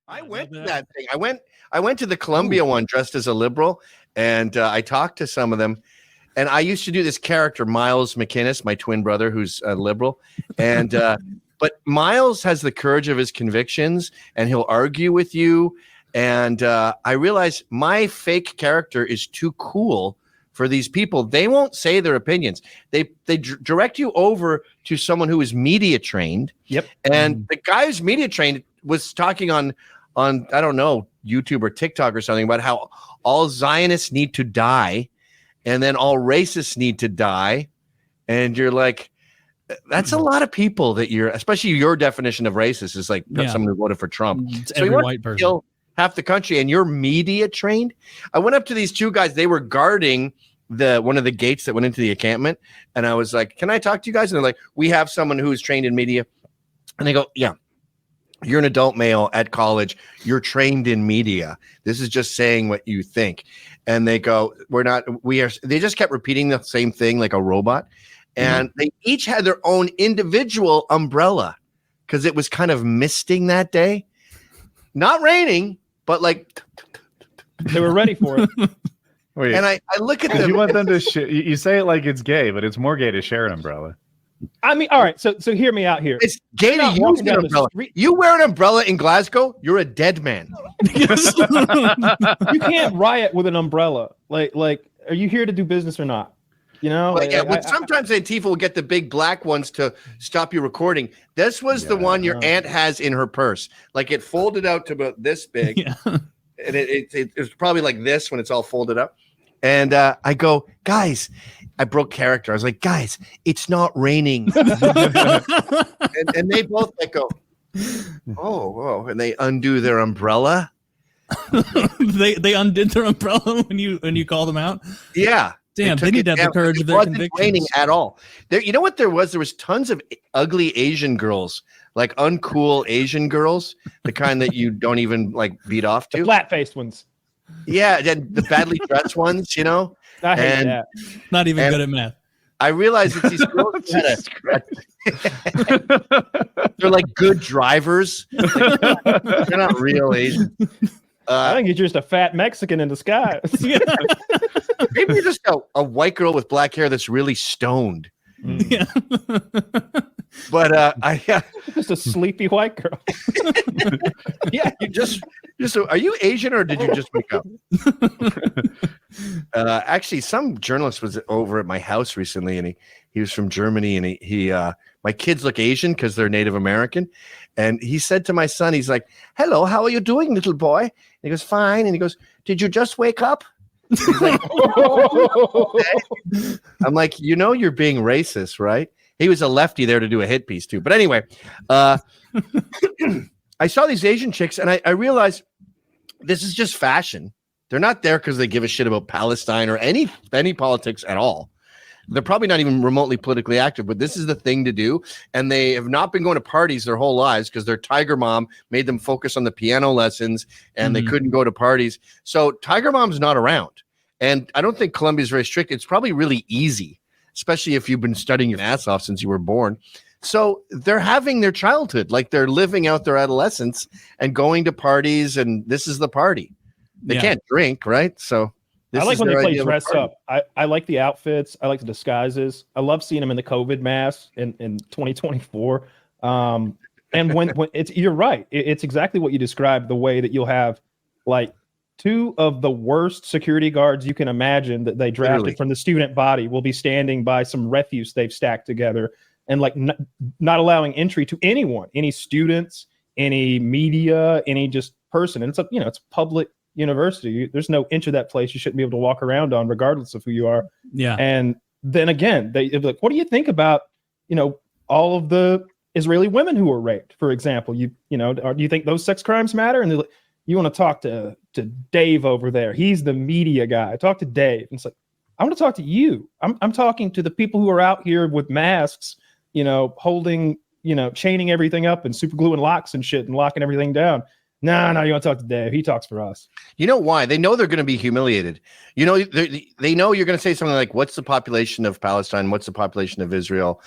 I went to that thing. I went to the Columbia one dressed as a liberal, and I talked to some of them. And I used to do this character, Miles McInnes, my twin brother, who's a liberal. And but Miles has the courage of his convictions, and he'll argue with you. And I realized my fake character is too cool for these people. They won't say their opinions. They direct you over to someone who is media trained. Yep. And the guy who's media trained was talking on I don't know, YouTube or TikTok or something about how all Zionists need to die and then all racists need to die. And you're like, that's a lot of people that you're, especially your definition of racist is like someone who voted for Trump. It's every white person. Kill half the country, and you're media trained. I went up to these two guys. They were guarding one of the gates that went into the encampment. And I was like, can I talk to you guys? And they're like, we have someone who's trained in media. And they go, yeah. You're an adult male at college. You're trained in media. This is just saying what you think. And they go, they just kept repeating the same thing like a robot. And they each had their own individual umbrella because it was kind of misting that day. Not raining, but like. They were ready for it. Wait, and I look at them. You want them to you say it like it's gay, but it's more gay to share an umbrella. I mean, all right. So hear me out here. It's gay to use an umbrella. You wear an umbrella in Glasgow, you're a dead man. You can't riot with an umbrella. Like, are you here to do business or not? You know, sometimes Antifa will get the big black ones to stop you recording. This was the one your aunt has in her purse. Like it folded out to about this big. Yeah. And it's probably like this when it's all folded up. And I go, guys, I broke character. I was like, guys, it's not raining. and they both like go, oh, whoa. And they undo their umbrella. they undid their umbrella when you call them out? Yeah. Damn, they need to have the courage of their convictions. It wasn't raining at all. You know what there was? There was tons of ugly Asian girls, like uncool Asian girls, the kind that you don't even like beat off to. The flat-faced ones. Yeah, the badly dressed ones, you know. I hate that. Not even good at math. I realized that these girls they're like good drivers. They're not real Asians. I think you're just a fat Mexican in disguise. Maybe you're just a white girl with black hair that's really stoned. Yeah. But just a sleepy white girl. Yeah, you just are you Asian or did you just wake up? Actually, some journalist was over at my house recently, and he was from Germany, and he my kids look Asian because they're Native American, and he said to my son, he's like, "Hello, how are you doing, little boy?" And he goes, "Fine," and he goes, "Did you just wake up?" He's like, okay. I'm like, you're being racist, right? He was a lefty there to do a hit piece too. But anyway, I saw these Asian chicks and I realized this is just fashion. They're not there because they give a shit about Palestine or any politics at all. They're probably not even remotely politically active, but this is the thing to do. And they have not been going to parties their whole lives because their Tiger Mom made them focus on the piano lessons and they couldn't go to parties. So Tiger Mom's not around. And I don't think Columbia is very strict. It's probably really easy, especially if you've been studying your ass off since you were born. So they're having their childhood, like they're living out their adolescence and going to parties. And this is the party. They can't drink, right? So I like when they play dress up. I like the outfits. I like the disguises. I love seeing them in the COVID mask in 2024. And when you're right, it's exactly what you described, the way that you'll have like two of the worst security guards you can imagine that they drafted from the student body will be standing by some refuse they've stacked together and like not allowing entry to anyone, any students, any media, any just person. And it's a public university. There's no inch of that place you shouldn't be able to walk around on regardless of who you are. Yeah. And then again, they're like, what do you think about, all of the Israeli women who were raped, for example? Do you think those sex crimes matter? And they're like, you want to talk to Dave over there. He's the media guy. Talk to Dave. And it's like, I want to talk to you. I'm talking to the people who are out here with masks, holding, chaining everything up and super gluing locks and shit and locking everything down. No, you want to talk to Dave? He talks for us. You know why? They know they're going to be humiliated. You know, they know you're going to say something like, what's the population of Palestine? What's the population of Israel?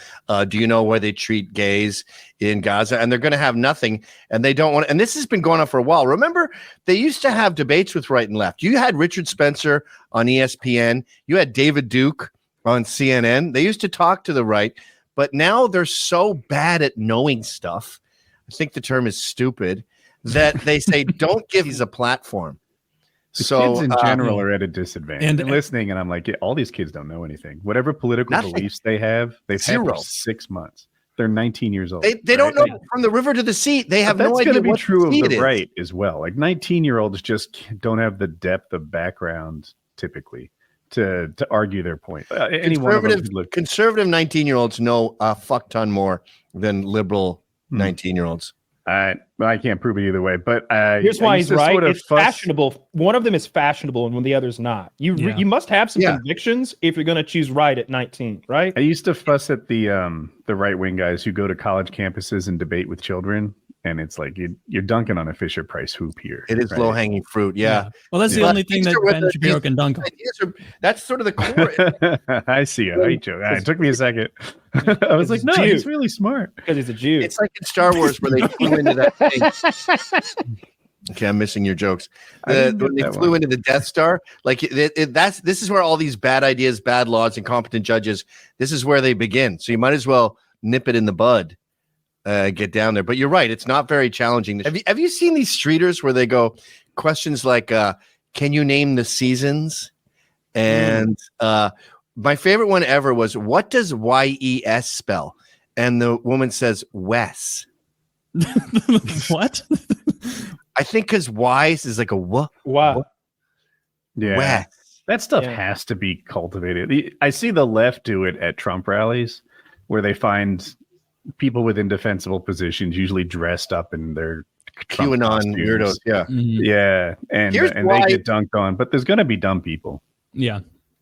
Do you know where they treat gays in Gaza? And they're going to have nothing. And they don't want to. And this has been going on for a while. Remember, they used to have debates with right and left. You had Richard Spencer on ESPN. You had David Duke on CNN. They used to talk to the right. But now they're so bad at knowing stuff. I think the term is stupid. That they say don't give these a platform. Kids in general are at a disadvantage. And listening, and I'm like, all these kids don't know anything. Whatever political beliefs they have, they've had for 6 months. They're 19 years old. They don't know from the river to the sea. They have no idea. That's going to be true of the right as well. Like 19-year-olds just don't have the depth of background typically to argue their point. Conservative 19-year-olds know a fuck ton more than liberal 19-year-olds. I can't prove it either way, but here's why he's right. It's fashionable. One of them is fashionable, and when the other's not. You must have some convictions if you're going to choose right at 19, right? I used to fuss at the right wing guys who go to college campuses and debate with children, and it's like you're dunking on a Fisher Price hoop here. It is low hanging fruit, yeah. Well, that's the only thing that Ben Shapiro can dunk on. That's sort of the core. I see it. I joke. It took me a second. I was like, no, he's really smart because he's a Jew. It's like in Star Wars where they flew into that thing. Okay, I'm missing your jokes. When they flew into the Death Star, like this is where all these bad ideas, bad laws, incompetent judges. This is where they begin. So you might as well nip it in the bud. Get down there. But you're right. It's not very challenging. Have you seen these streeters where they go questions like, can you name the seasons? And my favorite one ever was, what does YES spell? And the woman says, Wes. What? I think because Wise is like a what? Wow. Yeah. Wes. That stuff has to be cultivated. I see the left do it at Trump rallies where they find people with indefensible positions, usually dressed up in their QAnon weirdos, yeah, and they get dunked on. But there's going to be dumb people. Yeah,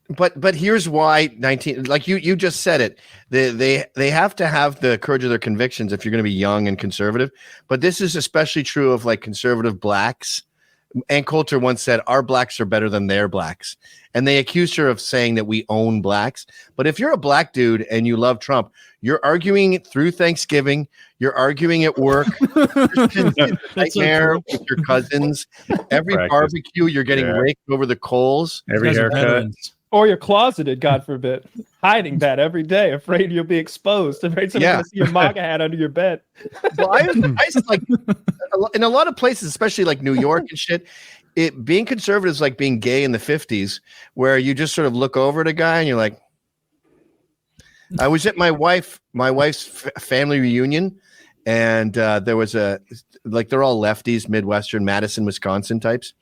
but here's why 19, like you just said it. They have to have the courage of their convictions if you're going to be young and conservative. But this is especially true of like conservative blacks. Ann Coulter once said, our blacks are better than their blacks. And they accused her of saying that we own blacks. But if you're a black dude and you love Trump, you're arguing through Thanksgiving. You're arguing at work. Nightmare with your cousins. Every barbecue, you're getting raked over the coals. Every haircut. Or you're closeted, God forbid, hiding that every day, afraid you'll be exposed, afraid someone's going to see your MAGA hat under your bed. Well, I like in a lot of places, especially like New York and shit, being conservative is like being gay in the 50s, where you just sort of look over at a guy and you're like, I was at my wife's family reunion, and there was they're all lefties, Midwestern, Madison, Wisconsin types.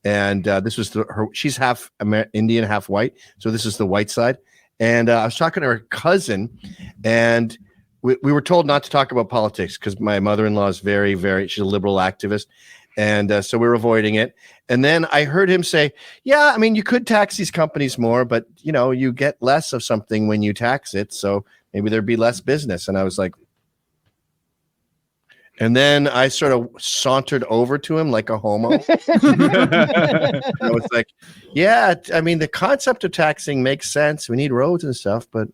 And this was she's half Indian, half white. So this is the white side. And I was talking to her cousin, and we were told not to talk about politics because my mother-in-law is very, very, she's a liberal activist. And so we were avoiding it. And then I heard him say, yeah, I mean, you could tax these companies more, but, you know, you get less of something when you tax it. So maybe there'd be less business. And I was like, and then I sort of sauntered over to him like a homo. I was like, yeah, I mean, the concept of taxing makes sense. We need roads and stuff, but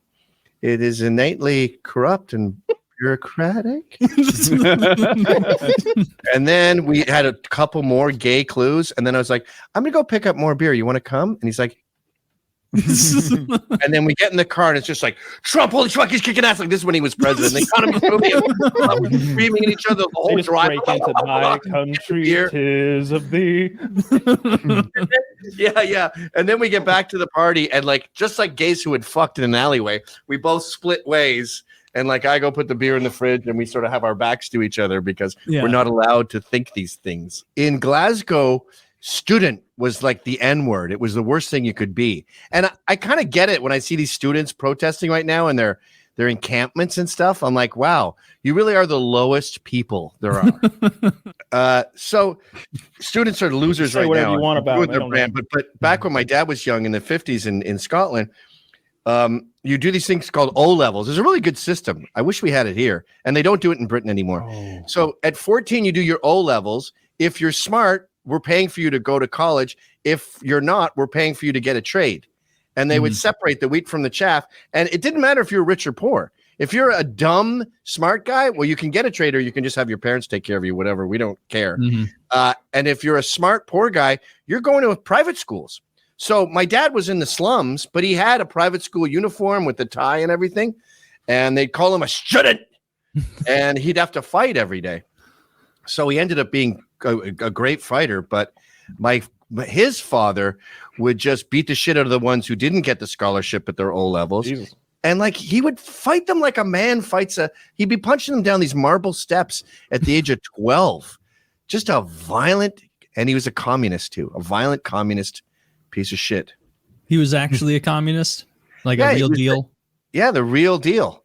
it is innately corrupt and bureaucratic. And then we had a couple more gay clues. And then I was like, I'm going to go pick up more beer. You want to come? And he's like, and then we get in the car and it's just like, Trump, holy fuck, he's kicking ass. Like this is when he was president. The economy's moving. We're screaming at each other the whole drive. Break into my country, tis of thee. Yeah. And then we get back to the party and like, just like gays who had fucked in an alleyway, we both split ways. And like, I go put the beer in the fridge and we sort of have our backs to each other because we're not allowed to think these things. In Glasgow, student was like the N-word. It was the worst thing you could be. And I kind of get it when I see these students protesting right now and their encampments and stuff. I'm like, wow, you really are the lowest people there are. So students are losers right now. You want about their brand. But back when my dad was young in the 50s in Scotland, you do these things called O levels. There's a really good system. I wish we had it here. And they don't do it in Britain anymore. So at 14, you do your O levels. if you're smart, we're paying for you to go to college. If you're not, we're paying for you to get a trade. And they would separate the wheat from the chaff. And it didn't matter if you're rich or poor. If you're a dumb, smart guy, well, you can get a trade, or you can just have your parents take care of you, whatever. We don't care. And if you're a smart, poor guy, you're going to private schools. So my dad was in the slums, but he had a private school uniform with the tie and everything. And they'd call him a student. And he'd have to fight every day. So he ended up being a great fighter. But his father would just beat the shit out of the ones who didn't get the scholarship at their O levels. Jesus. And like he would fight them like a man fights he'd be punching them down these marble steps at the age of 12. Just a violent, and he was a communist too, a violent communist piece of shit. He was actually a communist, like a real deal. The real deal.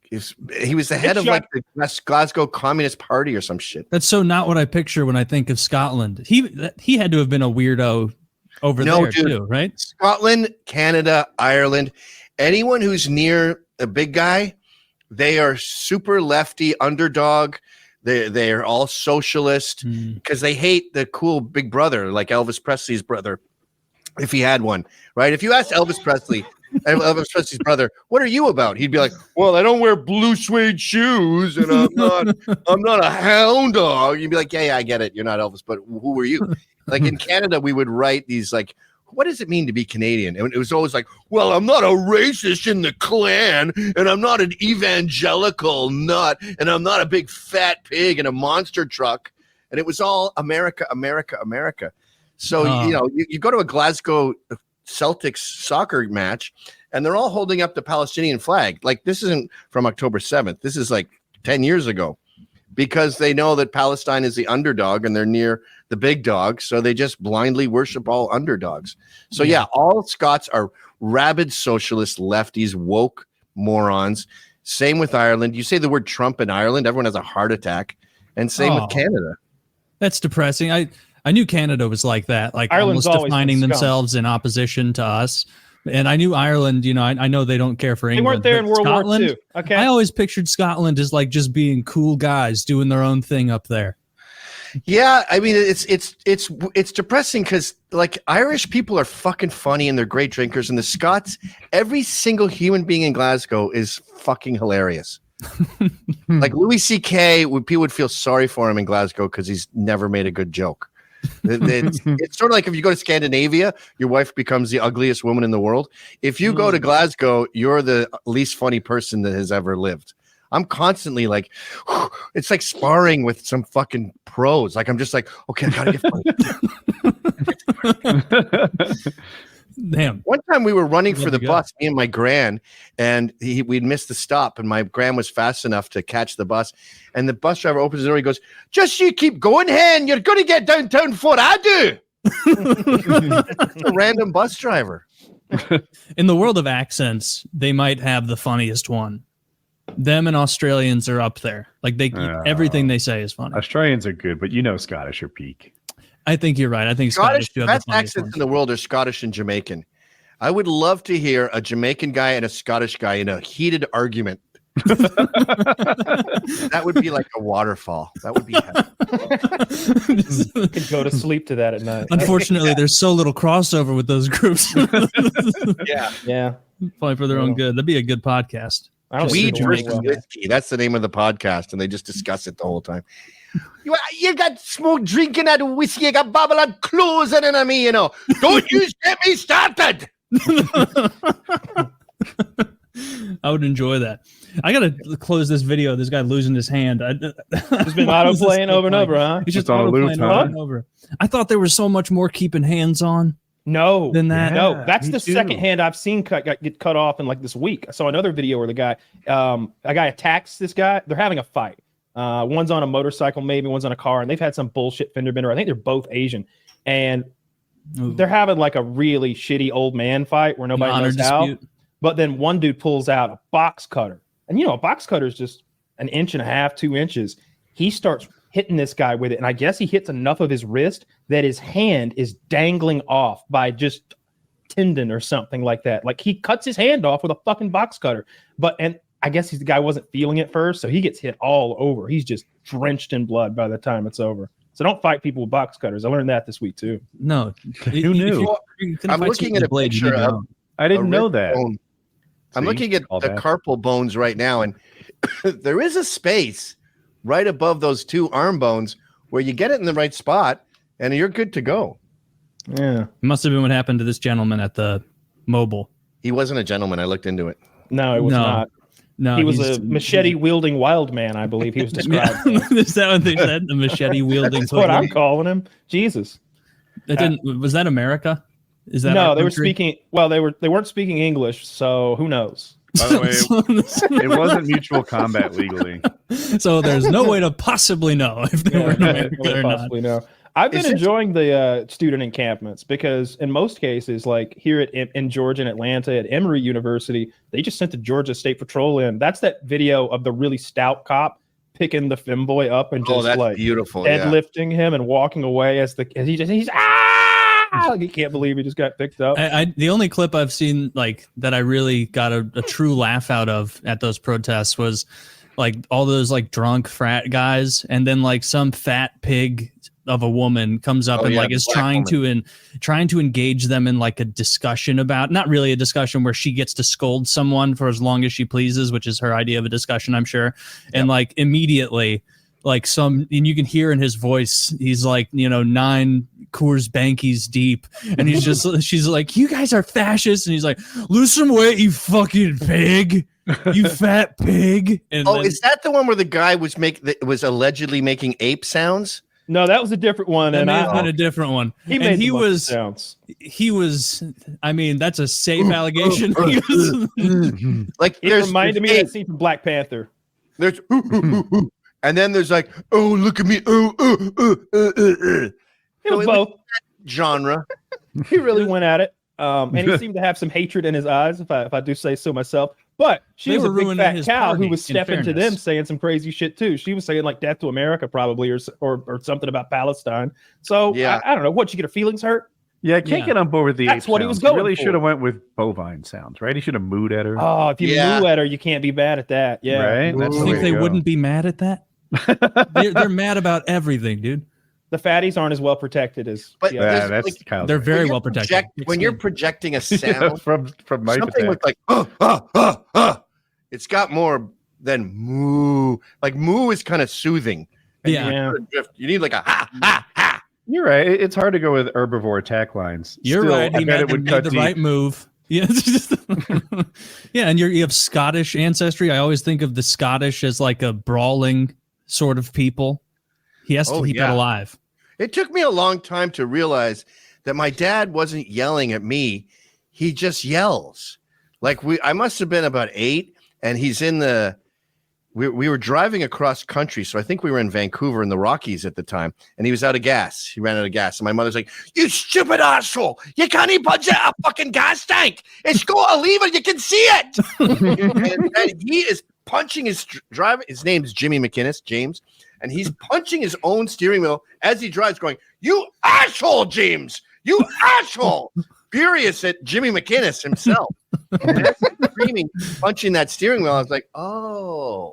He was the head of like the Glasgow Communist Party or some shit. That's so not what I picture when I think of Scotland. He had to have been a weirdo over there too, right? Scotland, Canada, Ireland. Anyone who's near a big guy, they are super lefty underdog. They are all socialist because they hate the cool big brother, like Elvis Presley's brother, if he had one, right? If you asked Elvis Presley's brother, what are you about? He'd be like, well, I don't wear blue suede shoes, and I'm not a hound dog. You'd be like, yeah, I get it. You're not Elvis, but who are you? Like in Canada, we would write these like, what does it mean to be Canadian? And it was always like, well, I'm not a racist in the Klan, and I'm not an evangelical nut, and I'm not a big fat pig in a monster truck. And it was all America, America, America. So, you go to a Glasgow Celtics soccer match, and they're all holding up the Palestinian flag. Like, this isn't from October 7th. This is like 10 years ago, because they know that Palestine is the underdog and they're near the big dog. So they just blindly worship all underdogs. So all Scots are rabid socialist lefties, woke morons. Same with Ireland. You say the word Trump in Ireland, everyone has a heart attack. And same with Canada. That's depressing. I knew Canada was like that, like Ireland's almost defining themselves in opposition to us. And I knew Ireland, I know they don't care for England. They weren't there in World War II. Okay. I always pictured Scotland as like just being cool guys doing their own thing up there. Yeah, I mean it's depressing because like Irish people are fucking funny and they're great drinkers, and the Scots, every single human being in Glasgow is fucking hilarious. Like Louis C.K., people would feel sorry for him in Glasgow because he's never made a good joke. It's sort of like if you go to Scandinavia, your wife becomes the ugliest woman in the world. If you go to Glasgow, you're the least funny person that has ever lived. I'm constantly like, it's like sparring with some fucking pros. Like I'm just like, okay, I gotta get funny. Damn. One time we were running for the bus, me and my gran, and we'd missed the stop, and my gran was fast enough to catch the bus. And the bus driver opens the door. He goes, "Just you keep going, hen. You're going to get downtown before I do." It's a random bus driver. In the world of accents, they might have the funniest one. Them and Australians are up there. Like everything they say is funny. Australians are good, but Scottish are peak. I think you're right. I think Scottish do have best the funniest accents ones. in the world are Scottish and Jamaican. I would love to hear a Jamaican guy and a Scottish guy in a heated argument. That would be like a waterfall. That would be you could go to sleep to that at night. Unfortunately, there's so little crossover with those groups. Yeah. Probably for their own good. That'd be a good podcast. Weed versus whiskey. That's the name of the podcast, and they just discuss it the whole time. You got smoke drinking at whiskey, you got Babylon closing in on me, Don't you get me started. I would enjoy that. I gotta close this video. This guy losing his hand. He's been auto playing over and over, huh? He's just auto playing over and over. I thought there was so much more keeping hands on. No, than that. No, that's the second hand I've seen get cut off in like this week. I saw another video where a guy attacks this guy. They're having a fight. One's on a motorcycle, maybe one's on a car, and they've had some bullshit fender bender. I think they're both Asian, and they're having like a really shitty old man fight where nobody knows how. But then one dude pulls out a box cutter, and a box cutter is just 1.5 inches, 2 inches. He starts hitting this guy with it, and I guess he hits enough of his wrist that his hand is dangling off by just tendon or something like that. Like he cuts his hand off with a fucking box cutter. And I guess the guy wasn't feeling it first, so he gets hit all over. He's just drenched in blood by the time it's over. So don't fight people with box cutters. I learned that this week too. No, Who knew? I'm looking at a picture of I didn't know that. bone. I'm looking at the carpal bones right now, and there is a space right above those two arm bones where you get it in the right spot, and you're good to go. Yeah. It must have been what happened to this gentleman at the mobile. He wasn't a gentleman. I looked into it. No, it was not. No, he was a machete-wielding wild man, I believe he was described. Is that what they said? The machete-wielding. That's what I'm calling him. Jesus. Was that America? Is that no? They were speaking. Well, they weren't speaking English, so who knows? By the way, it wasn't mutual combat legally. So there's no way to possibly know if they were in America or not. Know. I've been enjoying the student encampments because in most cases, like here in Georgia and Atlanta at Emory University, they just sent the Georgia State Patrol in. That's that video of the really stout cop picking the femboy up and just like beautiful, deadlifting him and walking away as he's he can't believe he just got picked up. The only clip I've seen like that I really got a true laugh out of at those protests was like all those like drunk frat guys, and then like some fat pig of a woman comes up and like is trying to engage them in like a discussion about, not really a discussion where she gets to scold someone for as long as she pleases, which is her idea of a discussion, I'm sure. And like immediately like and you can hear in his voice, he's like, 9 Coors Bankies deep, and she's like, you guys are fascists, and he's like, lose some weight, you fucking pig, you fat pig. And is that the one where the guy was allegedly making ape sounds? No, that was a different one. That may have been a different one. He was. I mean, that's a safe allegation. Like it reminded me of that scene from Black Panther. There's and then there's like, oh, look at me, It was both genre. He really went at it, and he seemed to have some hatred in his eyes, if I do say so myself. But she was a big fat cow who was stepping to them, saying some crazy shit too. She was saying like "death to America" probably, or something about Palestine. So yeah, I don't know. What, you get her feelings hurt? Yeah, I can't get on board with the. That's what he was going. He really should have went with bovine sounds, right? He should have mooed at her. Oh, if you moo at her, you can't be mad at that. Yeah, right. I think they wouldn't be mad at that. They're mad about everything, dude. The fatties aren't as well protected as. But that's like, they're very well protected. When you're projecting a sound from my something with like it's got more than moo. Like moo is kind of soothing. Yeah. You need like a ha ha ha. You're right. It's hard to go with herbivore attack lines. You're right. I bet it would cut the deep. right move. Yeah, yeah, and you have Scottish ancestry. I always think of the Scottish as like a brawling sort of people. He has to keep that alive. It took me a long time to realize that my dad wasn't yelling at me. He just yells. Like I must have been about 8, and he's in the. We were driving across country, so I think we were in Vancouver in the Rockies at the time, and he was out of gas. He ran out of gas, and my mother's like, "You stupid asshole! You can't even budget a fucking gas tank. It's got a lever. You can see it." and he is punching his driver. His name's Jimmy McInnes, James, and he's punching his own steering wheel as he drives, going, "You asshole, James! You asshole!" Furious at Jimmy McInnes himself. Screaming, punching that steering wheel. I was like, oh,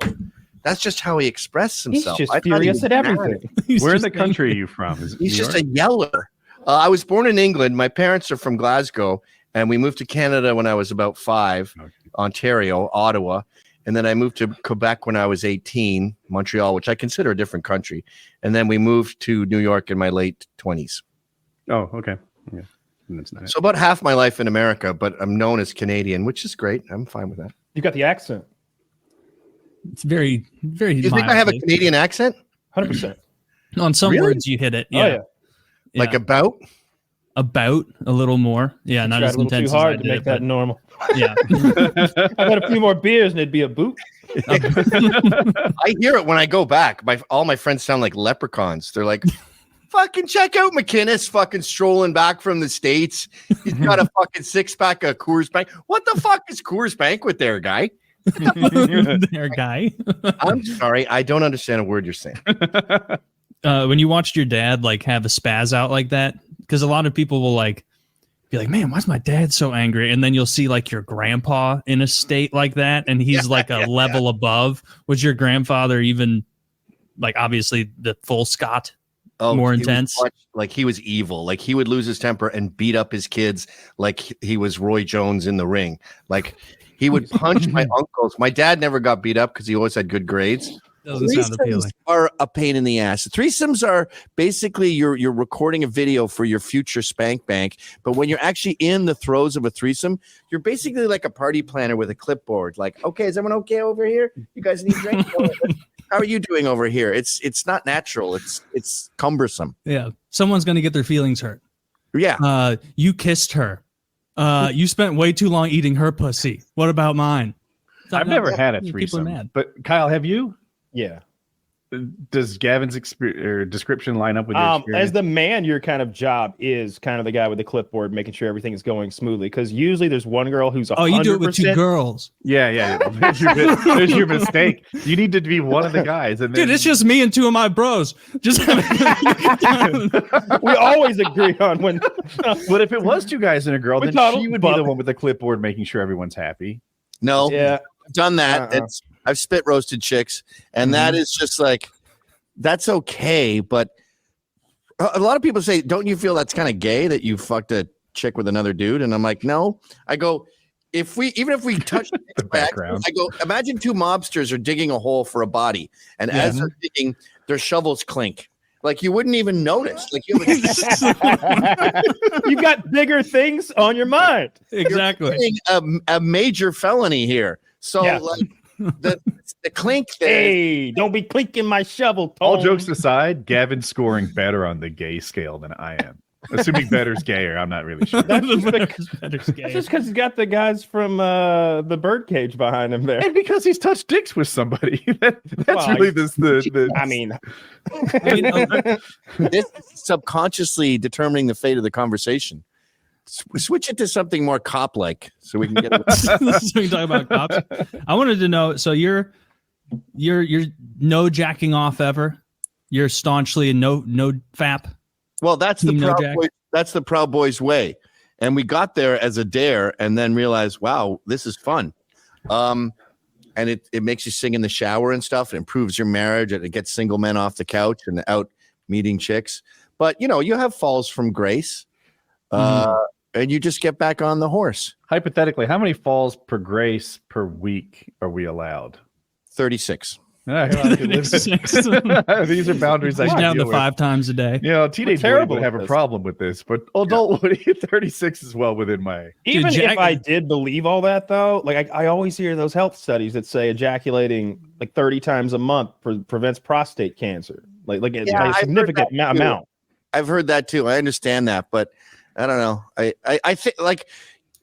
that's just how he expressed himself. He's just furious at everything. Where in the country are you from? He's just a yeller. I was born in England. My parents are from Glasgow, and we moved to Canada when I was about 5, Ontario, Ottawa. And then I moved to Quebec when I was 18, Montreal, which I consider a different country. And then we moved to New York in my late 20s. Oh, okay. Yeah. That's nice. So about half my life in America, but I'm known as Canadian, which is great. I'm fine with that. You got the accent. It's very, very. You think I have a Canadian accent? 100%. On some words, you hit it. Yeah. Oh, yeah. Like about a little more. Yeah, not as intense. Too hard to make that normal. Yeah. I got a few more beers and it'd be a boot. I hear it when I go back. All my friends sound like leprechauns. They're like, fucking check out McInnes fucking strolling back from the States. He's got a fucking 6-pack of Coors Bank. What the fuck is Coors Banquet there, guy? There, guy. I'm sorry. I don't understand a word you're saying. When you watched your dad like have a spaz out like that, because a lot of people will like be like, man, why's my dad so angry? And then you'll see like your grandpa in a state like that, and he's like a level above. Was your grandfather even like obviously the full Scot more he was intense. like he was evil. Like he would lose his temper and beat up his kids like he was Roy Jones in the ring. Like he would punch my uncles. My dad never got beat up because he always had good grades. Doesn't sound appealing. Are a pain in the ass. Threesomes are basically you're recording a video for your future spank bank, but when you're actually in the throes of a threesome, you're basically like a party planner with a clipboard. Like, okay, is everyone okay over here? You guys need drinks? How are you doing over here? It's not natural. It's cumbersome. Yeah, someone's gonna get their feelings hurt. Yeah. You kissed her. You spent way too long eating her pussy. What about mine? I've never had a People are threesome, mad. but Kyle, have you? Yeah. Does Gavin's description line up with your experience? As the man, your kind of job is kind of the guy with the clipboard, making sure everything is going smoothly. Because usually there's one girl who's 100%. Oh, you do it with 2 girls. Yeah. There's your mistake. You need to be one of the guys. And then... Dude, it's just me and 2 of my bros. Just we always agree on when. But if it was 2 guys and a girl, then total she would be the one with the clipboard making sure everyone's happy. No. Yeah. I've done that. I've spit roasted chicks, and that is just like, that's okay. But a lot of people say, don't you feel that's kind of gay that you fucked a chick with another dude? And I'm like, no. I go, even if we touch the background, I go, imagine 2 mobsters are digging a hole for a body, and as they're digging, their shovels clink. Like you wouldn't even notice. Like you You've got bigger things on your mind. Exactly. A major felony here. So like the clink there. Hey, don't be clinking my shovel, Tone. All jokes aside, Gavin's scoring better on the gay scale than I am. Assuming better's gayer, I'm not really sure. That's just because he's got the guys from the birdcage behind him there. And because he's touched dicks with somebody. That's really the I mean, this is subconsciously determining the fate of the conversation. Switch it to something more cop-like so we can get so we can talk about cops. I wanted to know, so you're no jacking off ever? You're staunchly a no fap? Well, that's the Proud Boys way. And we got there as a dare and then realized, wow, this is fun. And it makes you sing in the shower and stuff. It improves your marriage and it gets single men off the couch and out meeting chicks. But, you have falls from grace. And you just get back on the horse. Hypothetically, how many falls per grace per week are we allowed? 36. These are boundaries I down deal to with. 5 times a day. Teenage Woody would have a problem with this, but adult Woody 36 is well within my. Even if I did believe all that, though, like I always hear those health studies that say ejaculating like 30 times a month prevents prostate cancer, like by a significant amount. I've heard that too. I understand that, but I don't know. I think like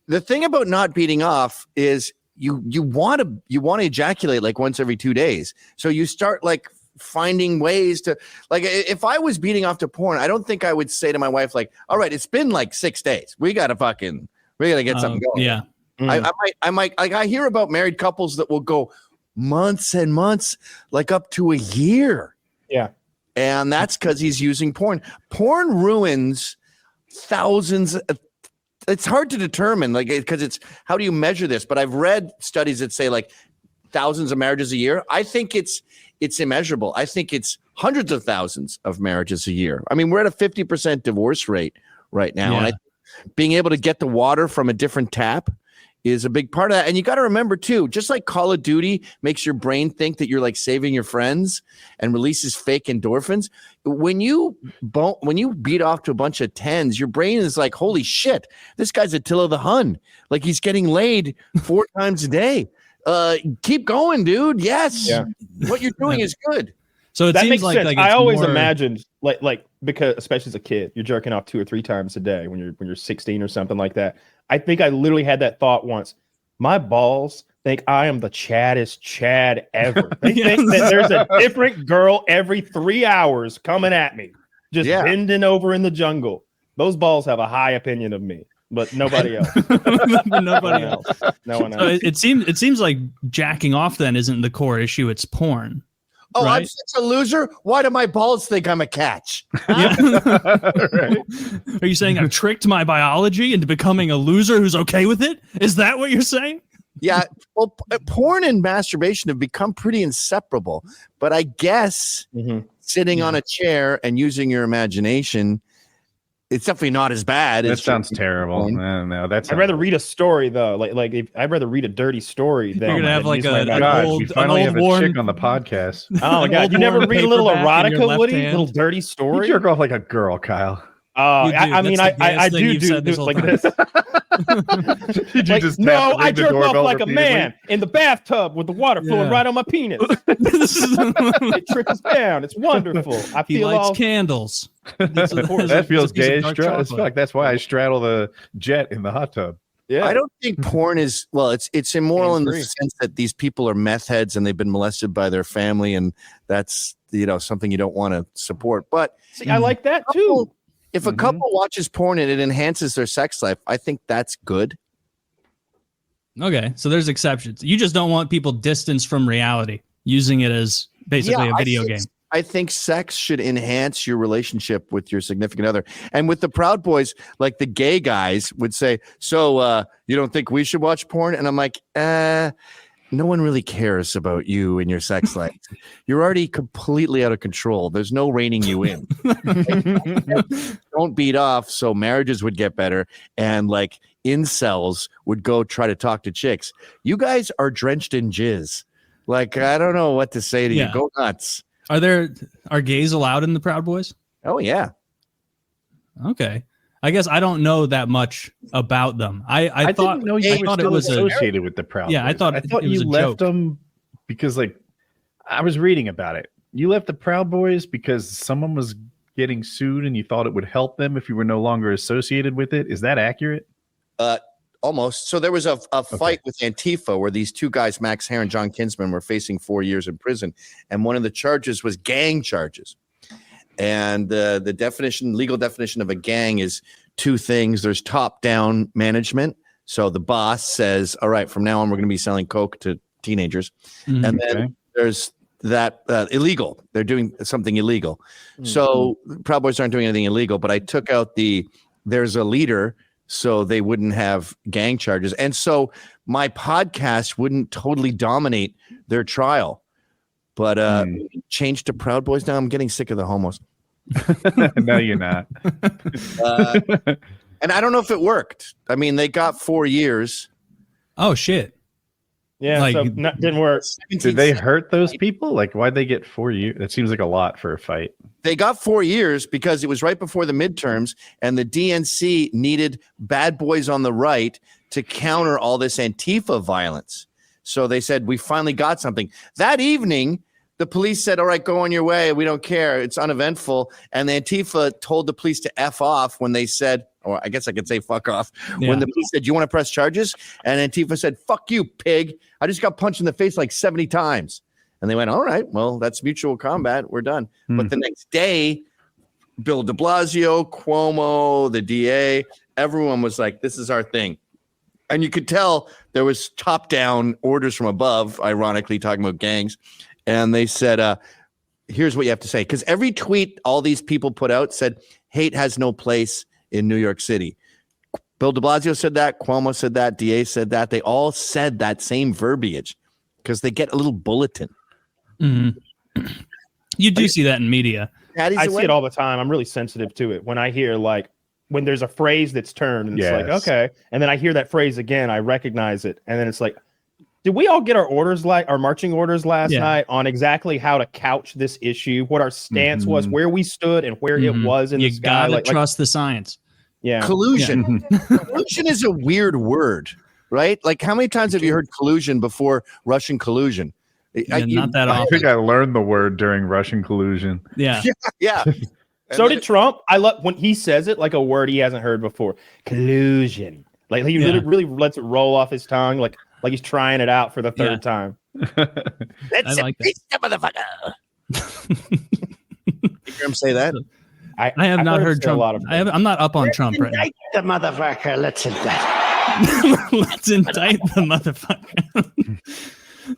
the thing about not beating off is you want to ejaculate like once every 2 days. So you start like finding ways to like, if I was beating off to porn, I don't think I would say to my wife, like, all right, it's been like 6 days. We got to get something going. Yeah. I might, like I hear about married couples that will go months and months, like up to a year. Yeah. And that's because he's using porn. Porn ruins thousands. It's hard to determine, like, because it's how do you measure this? But I've read studies that say like thousands of marriages a year. I think it's immeasurable. I think it's hundreds of thousands of marriages a year. I mean, we're at a 50% divorce rate right now, and being able to get the water from a different tap is a big part of that. And you got to remember too, just like Call of Duty makes your brain think that you're like saving your friends and releases fake endorphins. When you beat off to a bunch of 10s, your brain is like, holy shit, this guy's Attila the Hun. Like he's getting laid 4 times a day. Keep going, dude. Yes. Yeah. What you're doing is good. So that makes sense. I always imagined like because especially as a kid, you're jerking off 2 or 3 times a day when you're 16 or something like that. I think I literally had that thought once. My balls think I am the chaddest Chad ever. They think that there's a different girl every 3 hours coming at me, just bending over in the jungle. Those balls have a high opinion of me, but nobody else. Nobody else. No one so else. It seems like jacking off then isn't the core issue. It's porn. Oh, right? I'm such a loser. Why do my balls think I'm a catch? Yeah. Right. Are you saying I've tricked my biology into becoming a loser who's okay with it? Is that what you're saying? Yeah. Well, porn and masturbation have become pretty inseparable. But I guess sitting on a chair and using your imagination, it's definitely not as bad. That sounds terrible. No, that's. I'd rather read a story though. I'd rather read a dirty story than you're gonna have like we finally have a chick on the podcast. Oh my god, you never read a little erotica, Woody? Little dirty story. You jerk off like a girl, Kyle. I mean, I do like this. No, I jerk off like a man in the bathtub with the water flowing right on my penis. It trickles down. It's wonderful. He lights candles. That feels gay as fuck. That's why I straddle the jet in the hot tub. Yeah, I don't think porn is it's immoral in the sense that these people are meth heads and they've been molested by their family, and that's something you don't want to support. But see, I like that too. If a couple watches porn and it enhances their sex life, I think that's good. Okay, so there's exceptions. You just don't want people distanced from reality, using it as basically a video game. I think sex should enhance your relationship with your significant other. And with the Proud Boys, like the gay guys would say, so you don't think we should watch porn? And I'm like, no one really cares about you and your sex life. You're already completely out of control. There's no reining you in. Don't beat off, so marriages would get better, and like incels would go try to talk to chicks. You guys are drenched in jizz. Like, I don't know what to say to you. Go nuts. Are gays allowed in the Proud Boys? Oh yeah. Okay. I guess I don't know that much about them. I thought didn't know you were still associated with the Proud Boys. I thought you left them because, like, I was reading about it. You left the Proud Boys because someone was getting sued and you thought it would help them if you were no longer associated with it. Is that accurate? Almost. So there was a fight with Antifa where these two guys, Max Hare and John Kinsman, were facing 4 years in prison. And one of the charges was gang charges. And the legal definition of a gang is two things. There's top-down management. So the boss says, all right, from now on, we're going to be selling coke to teenagers. Mm-hmm. And then there's that illegal. They're doing something illegal. Mm-hmm. So Proud Boys aren't doing anything illegal, but I took out there's a leader so they wouldn't have gang charges. And so my podcast wouldn't totally dominate their trial. But change to Proud Boys now. I'm getting sick of the homos. No, you're not. And I don't know if it worked. I mean, they got 4 years. Oh, shit. Yeah, so didn't work. Did they hurt those people? Like, why'd they get 4 years? That seems like a lot for a fight. They got 4 years because it was right before the midterms, and the DNC needed bad boys on the right to counter all this Antifa violence. So they said, we finally got something. That evening, the police said, all right, go on your way. We don't care. It's uneventful. And the Antifa told the police to F off when they said, or I guess I could say fuck off, when the police said, you want to press charges? And Antifa said, fuck you, pig. I just got punched in the face like 70 times. And they went, all right, well, that's mutual combat. We're done. But the next day, Bill de Blasio, Cuomo, the DA, everyone was like, this is our thing. And you could tell there was top-down orders from above, ironically talking about gangs. And they said, here's what you have to say. Because every tweet all these people put out said, hate has no place in New York City. Bill de Blasio said that. Cuomo said that. DA said that. They all said that same verbiage because they get a little bulletin. Mm-hmm. You do see that in media. I see it all the time. I'm really sensitive to it. When I hear when there's a phrase that's turned and it's like, okay. And then I hear that phrase again, I recognize it. And then it's like, did we all get our marching orders last night on exactly how to couch this issue, what our stance was, where we stood and where it was in the sky? You gotta trust the science. Yeah. Collusion. Collusion is a weird word, right? Like, how many times have you heard collusion before Russian collusion? Not that often. I think I learned the word during Russian collusion. Yeah. Yeah. So did Trump. I love when he says it like a word he hasn't heard before. Collusion. Like he really lets it roll off his tongue, like he's trying it out for the third time. Let's like that motherfucker. You hear him say that? I have not heard Trump. I'm not up on Trump right now. Indict the motherfucker. Let's indict. Let's indict the motherfucker.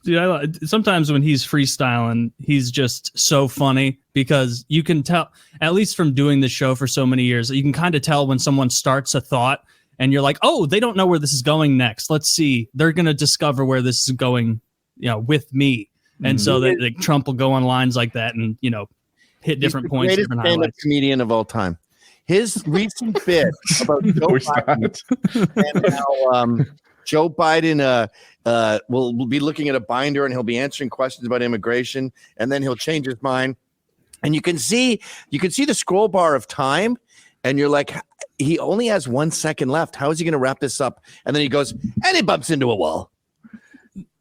Dude, sometimes when he's freestyling, he's just so funny because you can tell, at least from doing this show for so many years, you can kind of tell when someone starts a thought and you're like, oh, they don't know where this is going next. Let's see. They're going to discover where this is going, with me. And so that Trump will go on lines like that and, hit different He's the points, greatest different stand-up highlights. comedian of all time. His recent bit about Joe Biden and how Joe Biden will be looking at a binder and he'll be answering questions about immigration, and then he'll change his mind. And you can see the scroll bar of time, and you're like, he only has 1 second left. How is he going to wrap this up? And then he goes, and he bumps into a wall.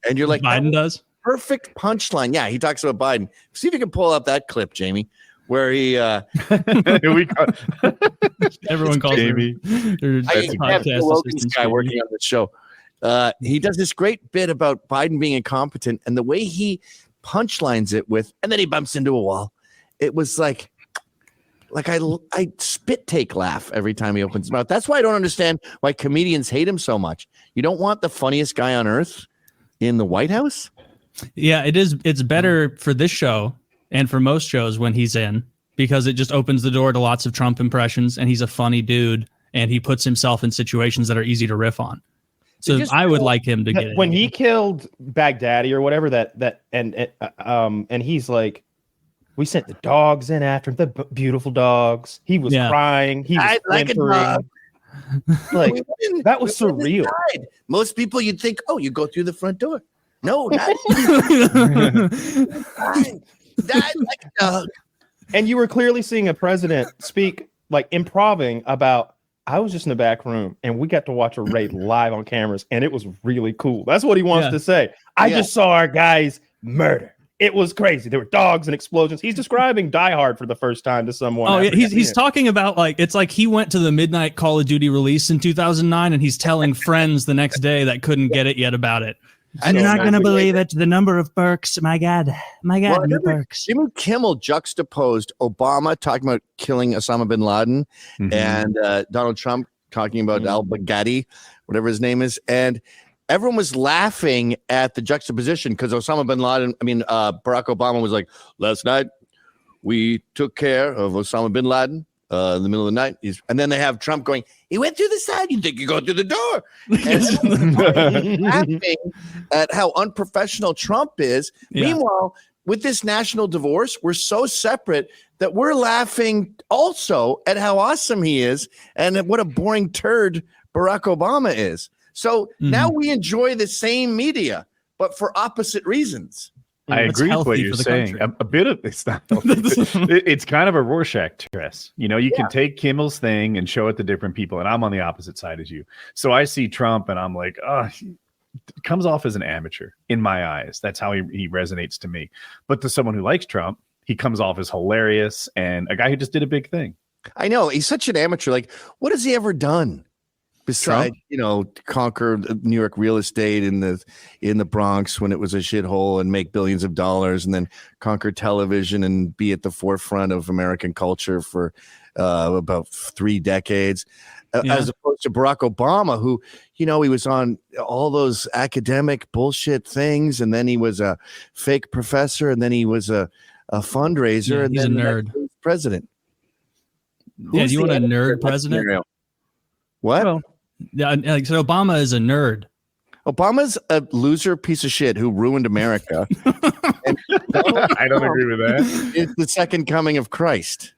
And you're like, Biden does? Perfect punchline. Yeah, he talks about Biden. See if you can pull up that clip, Jamie, where he everyone calls Jamie. I have the Logan's guy working on this show. He does this great bit about Biden being incompetent, and the way he punchlines it with, and then he bumps into a wall. It was like I spit take laugh every time he opens his mouth. That's why I don't understand why comedians hate him so much. You don't want the funniest guy on earth in the White House? Yeah, it is. It's better for this show and for most shows when he's in, because it just opens the door to lots of Trump impressions, and he's a funny dude, and he puts himself in situations that are easy to riff on. So I would like him to get it. When he killed Baghdadi or whatever and he's like, we sent the dogs in after him, the beautiful dogs. He was crying. He was whimpering. Like that was surreal. Most people, you'd think, oh, you go through the front door. No, not died like a dog. And you were clearly seeing a president speak, like improving about, I was just in the back room and we got to watch a raid live on cameras, and it was really cool. That's what he wants to say. I just saw our guys murder. It was crazy. There were dogs and explosions. He's describing Die Hard for the first time to someone. Oh, yeah. He's talking about, like, it's like he went to the midnight Call of Duty release in 2009, and he's telling friends the next day that couldn't get it yet about it. You're not going to believe it. The number of perks. My God, new perks. Jimmy Kimmel juxtaposed Obama talking about killing Osama bin Laden and Donald Trump talking about al-Baghdadi, whatever his name is. And everyone was laughing at the juxtaposition because Barack Obama was like, last night we took care of Osama bin Laden in the middle of the night. And then they have Trump going, he went through the side. You think you go through the door. And laughing at how unprofessional Trump is. Yeah. Meanwhile, with this national divorce, we're so separate that we're laughing also at how awesome he is and at what a boring turd Barack Obama is. So now we enjoy the same media, but for opposite reasons. I agree with what you're saying. A bit of it's not it's kind of a Rorschach test. You know, you can take Kimmel's thing and show it to different people, and I'm on the opposite side as you. So I see Trump and I'm like, he comes off as an amateur in my eyes. That's how he resonates to me. But to someone who likes Trump, he comes off as hilarious and a guy who just did a big thing. I know. He's such an amateur. Like, what has he ever done? Besides, conquer New York real estate in the Bronx when it was a shithole and make billions of dollars, and then conquer television and be at the forefront of American culture for about 3 decades, as opposed to Barack Obama, who, he was on all those academic bullshit things, and then he was a fake professor, and then he was a fundraiser, and he's then a nerd president. Yeah, do you want a nerd president? Scenario? What? Well, yeah, so Obama is a nerd. Obama's a loser piece of shit who ruined America. And I don't agree with that. It's the second coming of Christ.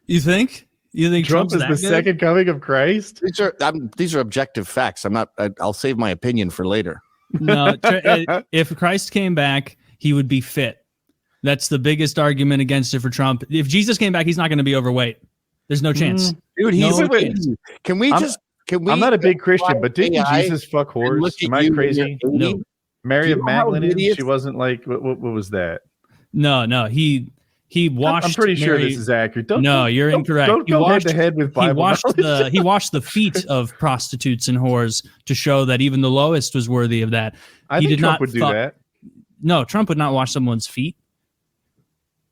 You think? You think Trump is the second coming of Christ? These are objective facts. I'll save my opinion for later. No, if Christ came back, he would be fit. That's the biggest argument against it for Trump. If Jesus came back, he's not going to be overweight. There's no chance. Dude, I'm not a big Christian, but didn't Jesus fuck whores? Am I crazy? No. Mary of Magdalene, she wasn't like, what was that? No, he washed. I'm pretty sure Mary. this is accurate. You're incorrect. Don't go head to head with Bible. He washed the feet of prostitutes and whores to show that even the lowest was worthy of that. I think Trump would do that. No, Trump would not wash someone's feet.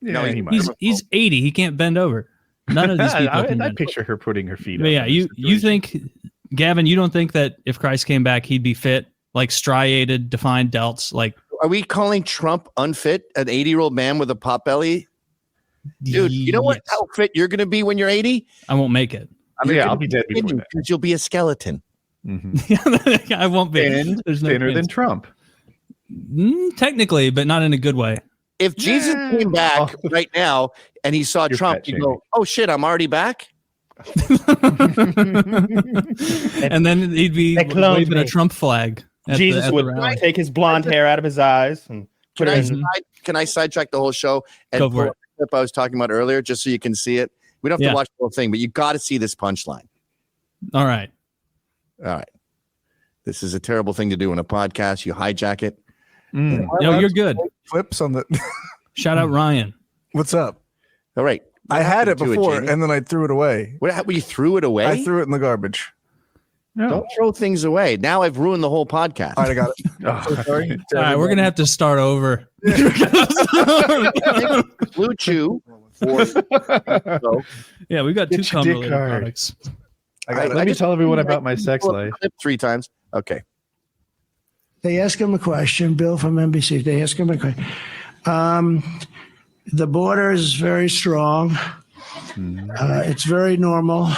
Yeah, no, he might. He's 80. He can't bend over. None of these people can. I picture her putting her feet up. But yeah, you think, Gavin, you don't think that if Christ came back, he'd be fit, like striated, defined delts? Like, are we calling Trump unfit, an 80-year-old man with a pot belly? Dude, you know what outfit you're going to be when you're 80? I won't make it. I'll be dead before that. Because you'll be a skeleton. I won't be. Thinner than Trump. Technically, but not in a good way. If Jesus came back right now and he saw Trump, he'd go, "Oh shit, I'm already back." And then he'd be waving a Trump flag. Jesus would take his blonde hair out of his eyes and put it in. Can I sidetrack the whole show and pull up the clip I was talking about earlier, just so you can see it? We don't have to watch the whole thing, but you got to see this punchline. All right. This is a terrible thing to do in a podcast. You hijack it. No, you're good. Clips on the. Shout out Ryan. What's up? All right. I had it before, and then I threw it away. What happened? You threw it away? I threw it in the garbage. No. Don't throw things away. Now I've ruined the whole podcast. All right, I got it. So sorry. All right, we're gonna have to start over. Blue Chew. Yeah, we've got 2 cum-related products. Let me tell everyone about my sex life. 3 times. Okay. They ask him a question, Bill from NBC. They ask him a question. The border is very strong. It's very normal.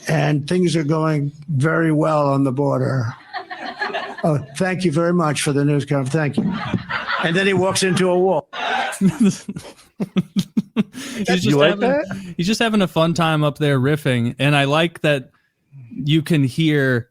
And things are going very well on the border. Oh, thank you very much for the news conference. Thank you. And then he walks into a wall. He's just having a fun time up there riffing. And I like that you can hear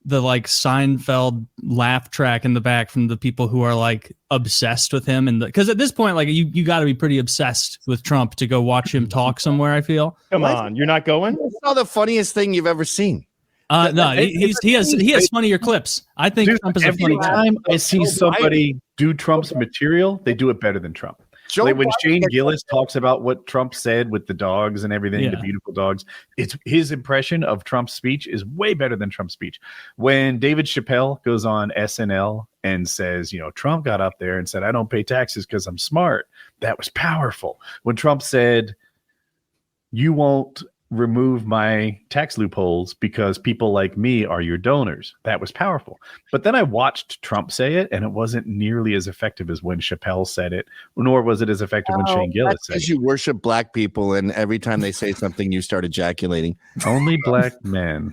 the like Seinfeld laugh track in the back from the people who are like obsessed with him. And because at this point, like you got to be pretty obsessed with Trump to go watch him talk somewhere. I feel. Come on, you're not going? It's not the funniest thing you've ever seen. No, he has funnier clips. I think Trump is a funny guy. Every time I see somebody do Trump's material, they do it better than Trump. Like when Shane Gillis talks about what Trump said with the dogs and everything, the beautiful dogs, it's his impression of Trump's speech is way better than Trump's speech. When David Chappelle goes on SNL and says, Trump got up there and said, I don't pay taxes because I'm smart. That was powerful. When Trump said, you won't remove my tax loopholes because people like me are your donors. That was powerful. But then I watched Trump say it, and it wasn't nearly as effective as when Chappelle said it, nor was it as effective when Shane Gillis said it. Because you worship black people, and every time they say something, you start ejaculating. Only black men.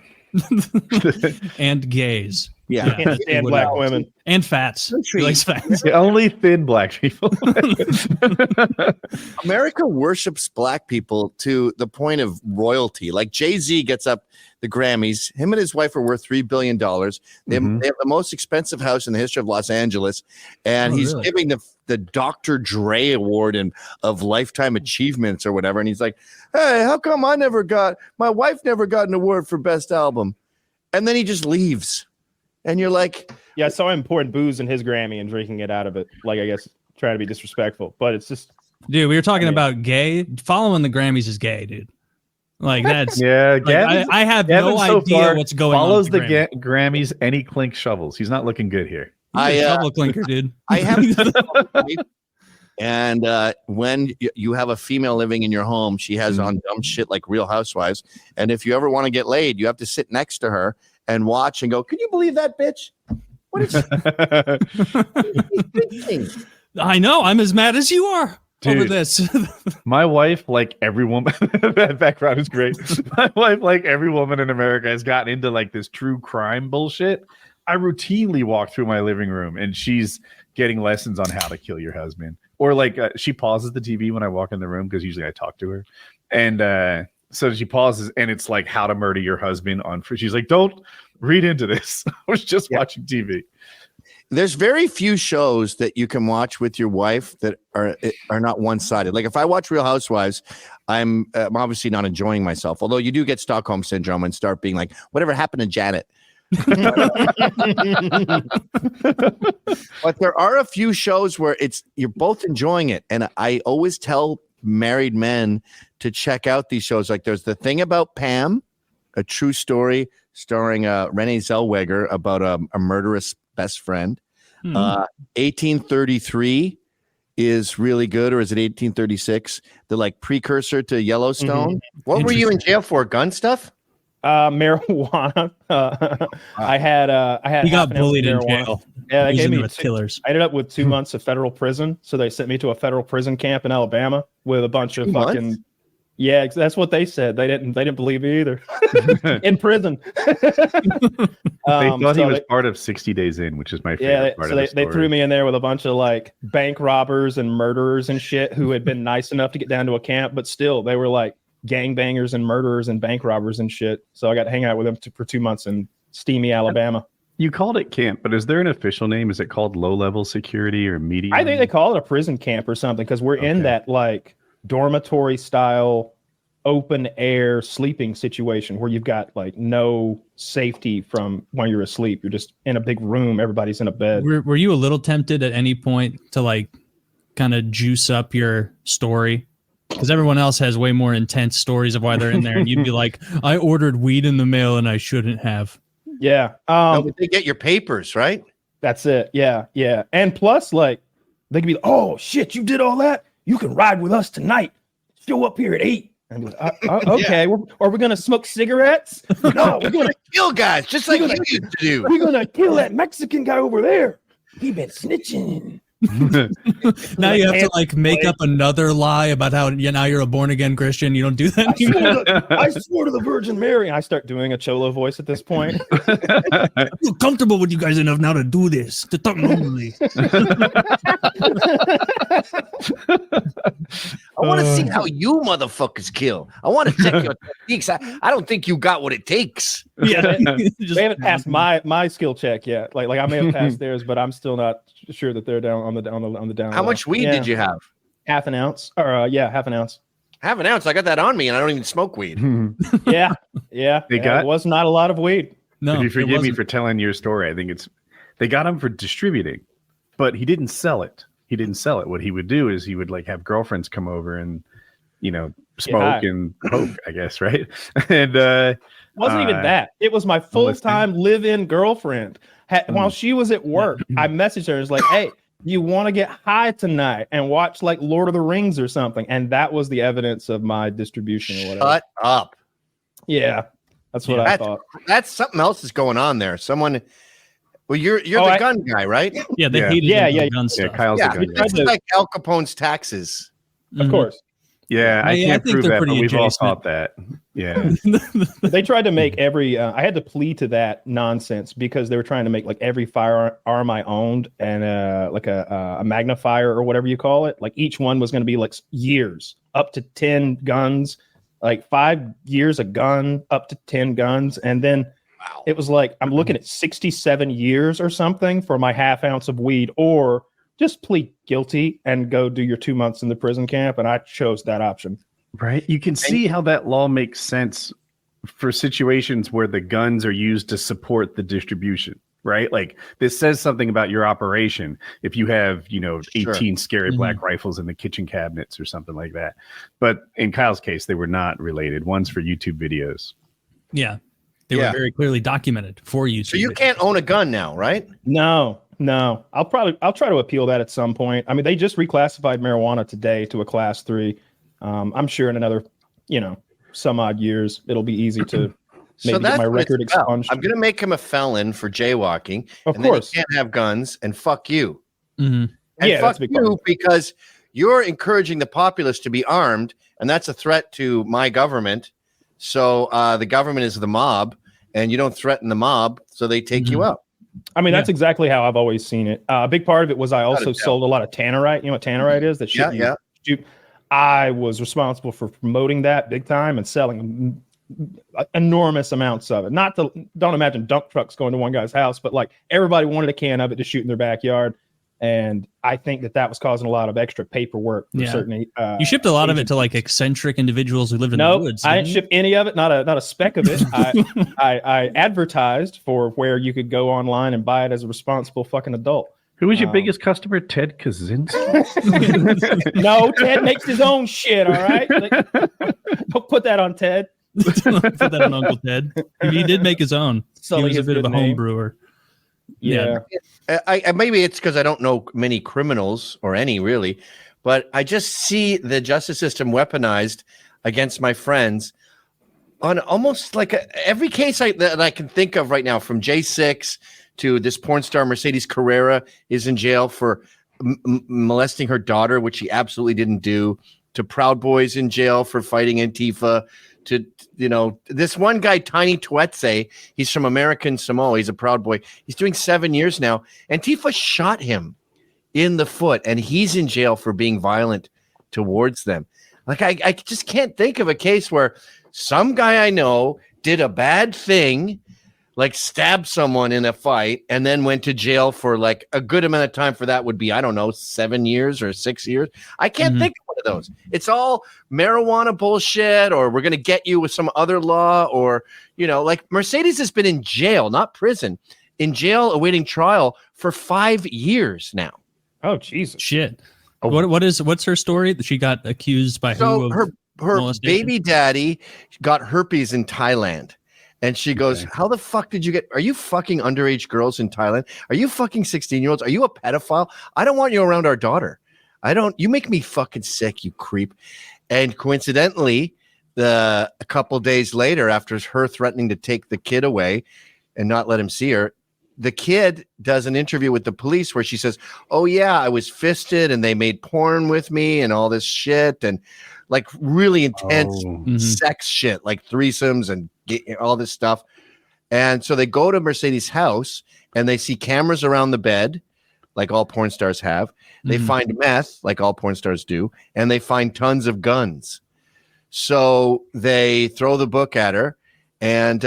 And gays. Yeah. Can't stand black women. And fats. He likes fats. Only thin black people. America worships black people to the point of royalty. Like Jay-Z gets up the Grammys. Him and his wife are worth $3 billion. They have the most expensive house in the history of Los Angeles. And he's giving the Dr. Dre Award of Lifetime Achievements or whatever. And he's like, hey, how come my wife never got an award for Best Album? And then he just leaves. And you're like, yeah, I saw him pouring booze in his Grammy and drinking it out of it. Like, I guess, trying to be disrespectful, but it's just, dude, we were talking about gay. Following the Grammys is gay, dude. Like that's I have no idea what's going on. Follows the Grammys and he clinks shovels. He's not looking good here. He's a shovel clinker, dude. I have, and when you have a female living in your home, she has on dumb shit like Real Housewives. And if you ever want to get laid, you have to sit next to her and watch and go, can you believe that bitch? What is she? I know. I'm as mad as you are over this. My wife, like every woman, that background is great. My wife, like every woman in America, has gotten into like this true crime bullshit. I routinely walk through my living room and she's getting lessons on how to kill your husband. Or like she pauses the TV when I walk in the room because usually I talk to her. And so she pauses and it's like how to murder your husband on free. She's like, don't read into this. I was just watching TV. There's very few shows that you can watch with your wife that are not one-sided. Like if I watch Real Housewives, I'm obviously not enjoying myself. Although you do get Stockholm syndrome and start being like, whatever happened to Janet? But there are a few shows where you're both enjoying it. And I always tell married men to check out these shows. Like there's The Thing About Pam, a true story starring Renee Zellweger about a murderous best friend. 1833 is really good, or is it 1836? The like precursor to Yellowstone. What were you in jail for? Gun stuff? Marijuana. I had. He got bullied in jail. Yeah, they gave me killers. I ended up with 2 months of federal prison. So they sent me to a federal prison camp in Alabama with a bunch of fucking Yeah, that's what they said. They didn't believe me either. In prison. They thought he was part of 60 Days In, which is my favorite part of the story. They threw me in there with a bunch of like bank robbers and murderers and shit who had been nice enough to get down to a camp, but still they were like gangbangers and murderers and bank robbers and shit. So I got to hang out with them for 2 months in steamy Alabama. You called it camp, but is there an official name? Is it called low-level security or medium? I think they call it a prison camp or something because we're in that like dormitory style open air sleeping situation where you've got like no safety from when you're asleep. You're just in a big room. Everybody's in a bed. Were you a little tempted at any point to like kind of juice up your story? Because everyone else has way more intense stories of why they're in there. And you'd be like, I ordered weed in the mail and I shouldn't have. Yeah. No, but they get your papers, right? That's it. Yeah. Yeah. And plus, like, they could be, oh, shit, you did all that? You can ride with us tonight. Show up here at 8. And be like, okay. Are we going to smoke cigarettes? No, we're going to kill guys, just like you used to do. We're going to kill that Mexican guy over there. He been snitching. Now you have to like make up another lie about how now you're a born again Christian. You don't do that anymore. I swore to the Virgin Mary. I start doing a Cholo voice at this point. I feel comfortable with you guys enough now to do this, to talk normally. I want to see how you motherfuckers kill. I want to check your techniques. I don't think you got what it takes. Yeah, they haven't passed my skill check yet. Like I may have passed theirs, but I'm still not sure that they're down on the down. How much weed did you have? Half an ounce. Or half an ounce. Half an ounce. I got that on me, and I don't even smoke weed. Yeah. It was not a lot of weed. No, if you forgive me for telling your story, I think they got him for distributing, but he didn't sell it. What he would do is he would like have girlfriends come over and, smoke and poke, I guess, right? And wasn't even that. It was my full-time live-in girlfriend. While she was at work, I messaged her and was like, hey, you want to get high tonight and watch like Lord of the Rings or something? And that was the evidence of my distribution or whatever. Shut up. Yeah, that's what I thought. That's something else is going on there. Someone... Well, you're the gun guy, right? Yeah, they hated gun stuff. Kyle's the gun guy. It's like Al Capone's taxes. Of course. Yeah, I can't prove that, but we've all thought that. Yeah. They tried to make every I had to plead to that nonsense because they were trying to make like every firearm I owned and like a magnifier or whatever you call it. Like each one was going to be like years, up to 10 guns, like 5 years a gun, up to 10 guns. And then it was like, I'm looking at 67 years or something for my half ounce of weed, or just plead guilty and go do your 2 months in the prison camp. And I chose that option. Right. You can see how that law makes sense for situations where the guns are used to support the distribution, right? Like this says something about your operation. If you have, 18 scary black rifles in the kitchen cabinets or something like that. But in Kyle's case, they were not related. One's for YouTube videos. Yeah. They were very clearly documented for you. So you can't own a gun now, right? No. I'll try to appeal that at some point. I mean, they just reclassified marijuana today to a class 3. I'm sure in another, some odd years, it'll be easy to maybe get my record expunged. I'm going to make him a felon for jaywalking. Of course. Then he can't have guns, and fuck you. Mm-hmm. And fuck you because you're encouraging the populace to be armed, and that's a threat to my government. So the government is the mob, and you don't threaten the mob, so they take you out. I mean, that's exactly how I've always seen it. A big part of it was I also sold a lot of tannerite. You know what tannerite is? That shit. Yeah. I was responsible for promoting that big time and selling enormous amounts of it. Don't imagine dump trucks going to one guy's house, but like everybody wanted a can of it to shoot in their backyard. And I think that was causing a a lot of extra paperwork for certain. You shipped a lot of it to like eccentric individuals who lived in the woods. I didn't ship any of it, not a speck of it. I advertised for where you could go online and buy it as a responsible fucking adult. Who was your biggest customer? Ted Kaczynski? No, Ted makes his own shit. All right, don't put that on Ted. Put that on Uncle Ted. He did make his own. He was a bit of a home brewer. Yeah. I maybe it's because I don't know many criminals or any really, but I just see the justice system weaponized against my friends on almost like every case that I can think of right now, from J6 to this porn star Mercedes Carrera is in jail for molesting her daughter, which she absolutely didn't do, to Proud Boys in jail for fighting Antifa, to, this one guy, Tiny Tuetse, he's from American Samoa. He's a Proud Boy. He's doing 7 years now. Antifa shot him in the foot, and he's in jail for being violent towards them. Like, I just can't think of a case where some guy I know did a bad thing, like stabbed someone in a fight, and then went to jail for like a good amount of time. For that would be, I don't know, 7 years or 6 years. I can't think of one of those. It's all marijuana bullshit, or we're going to get you with some other law, or, like Mercedes has been in jail, not prison, in jail awaiting trial for 5 years now. Oh, Jesus. Shit. What's her story? She got accused by who? Her baby daddy got herpes in Thailand. And she goes, how the fuck did you get? Are you fucking underage girls in Thailand? Are you fucking 16-year-olds? Are you a pedophile? I don't want you around our daughter. You make me fucking sick, you creep. And coincidentally, a couple days later, after her threatening to take the kid away and not let him see her, the kid does an interview with the police where she says, oh yeah, I was fisted and they made porn with me and all this shit. And like really intense sex shit, like threesomes and all this stuff. And so they go to Mercedes' house and they see cameras around the bed, like all porn stars have. They find meth, like all porn stars do, and they find tons of guns. So they throw the book at her, and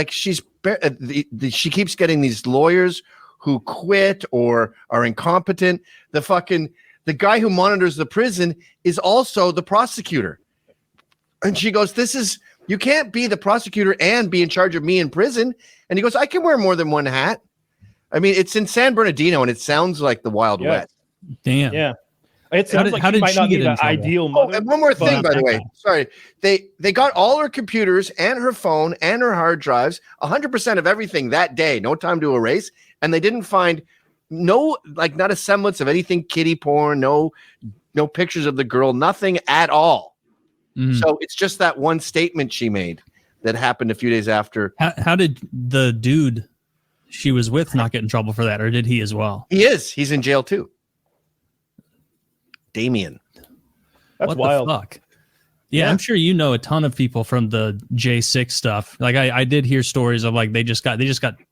she keeps getting these lawyers who quit or are incompetent. The guy who monitors the prison is also the prosecutor. And she goes, you can't be the prosecutor and be in charge of me in prison. And he goes, I can wear more than one hat. I mean, it's in San Bernardino and it sounds like the Wild West. Damn. Yeah. It sounds like she might not be the ideal mother. Oh, and one more thing, by the way. Sorry. They got all her computers and her phone and her hard drives, 100% of everything that day, no time to erase. And they didn't find not a semblance of anything kiddie porn, no pictures of the girl, nothing at all. So it's just that one statement she made that happened a few days after. How did the dude she was with not get in trouble for that, or did he as well? He is. He's in jail too. Damian. That's wild. The fuck? Yeah, I'm sure you know a ton of people from the J6 stuff. Like I did hear stories of like they just got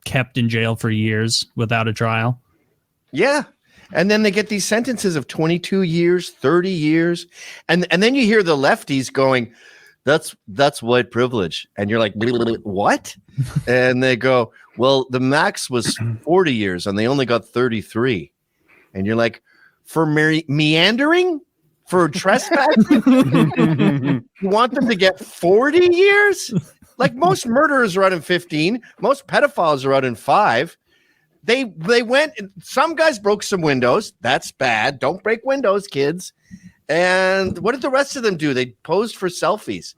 kept in jail for years without a trial. Yeah. And then they get these sentences of 22 years, 30 years. And then you hear the lefties going, that's white privilege. And you're like, what? And they go, well, the max was 40 years and they only got 33. And you're like, for meandering? For trespassing? You want them to get 40 years? Like most murderers are out in 15. Most pedophiles are out in 5. They went, some guys broke some windows. That's bad. Don't break windows, kids. And what did the rest of them do? They posed for selfies.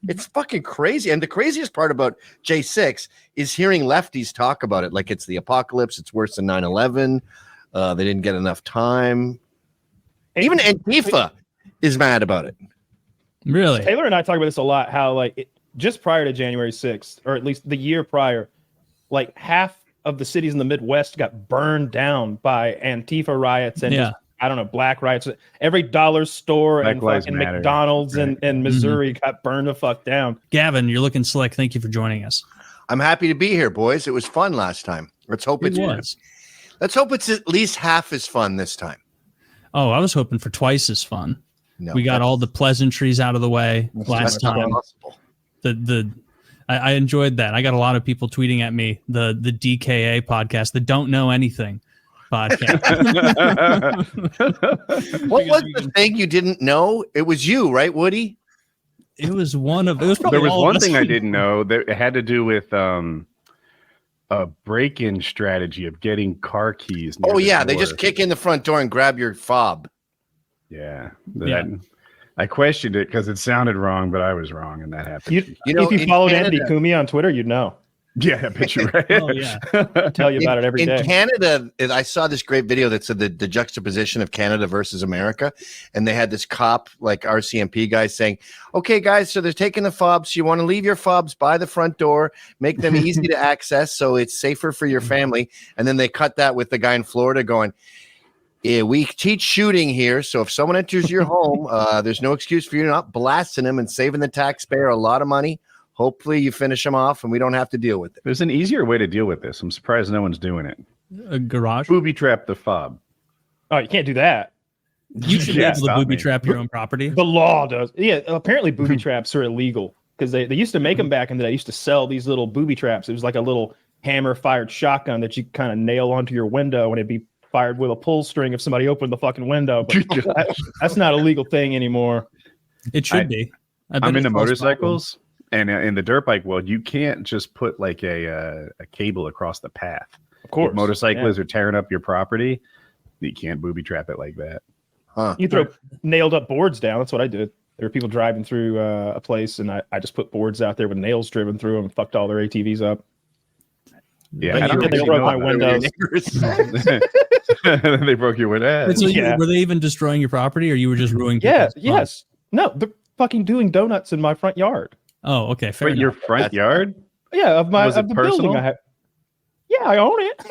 It's fucking crazy. And the craziest part about J6 is hearing lefties talk about it like it's the apocalypse. It's worse than 9/11. They didn't get enough time. Even Antifa is mad about it. Really? Taylor and I talk about this a lot, how just prior to January 6th, or at least the year prior, like half of the cities in the Midwest got burned down by Antifa riots and just, I don't know, black riots. Every dollar store and fucking McDonald's in Missouri got burned the fuck down. Gavin, you're looking slick. Thank you for joining us. I'm happy to be here, boys. It was fun last time. Let's hope it's at least half as fun this time. Oh, I was hoping for twice as fun. No, we got all the pleasantries out of the way last time. I enjoyed that. I got a lot of people tweeting at me the DKA podcast, the Don't Know Anything podcast. What was the thing you didn't know? It was you, right, Woody? It was one of. It was there was one thing I didn't know that it had to do with a break-in strategy of getting car keys. Oh yeah, they just kick in the front door and grab your fob. Yeah. I questioned it because it sounded wrong, but I was wrong, and that happened. If you followed Andy Kumi on Twitter, you'd know. Yeah, I bet you're right. Oh yeah, I tell you about it every day. In Canada, I saw this great video that said the juxtaposition of Canada versus America, and they had this cop, like RCMP guy, saying, "Okay, guys, so they're taking the fobs. You want to leave your fobs by the front door, make them easy to access, so it's safer for your family." And then they cut that with the guy in Florida going, we teach shooting here, so if someone enters your home, there's no excuse for you not blasting them and saving the taxpayer a lot of money. Hopefully you finish them off and we don't have to deal with it. There's an easier way to deal with this. I'm surprised no one's doing it. A garage. Booby trap the fob. Oh, you can't do that. You should be able to booby trap your own property. The law does. Yeah, apparently booby traps are illegal because they used to make them back in the day. Used to sell these little booby traps. It was like a little hammer-fired shotgun that you kind of nail onto your window, and it'd be fired with a pull string if somebody opened the fucking window. But that's not a legal thing anymore. It should be. I'm into motorcycles, and in the dirt bike world, you can't just put like a cable across the path. Of course, if motorcyclists are tearing up your property, you can't booby trap it like that. Huh. You throw nailed up boards down. That's what I did. There were people driving through a place, and I just put boards out there with nails driven through them and fucked all their ATVs up. Yeah, I don't they really broke know my about windows. They broke your window. So were they even destroying your property, or you were just ruining? Yes. No, they're fucking doing donuts in my front yard. Oh, okay. Fair Wait, enough. your front yard? Yeah, of the personal? building I have. Yeah, I own it.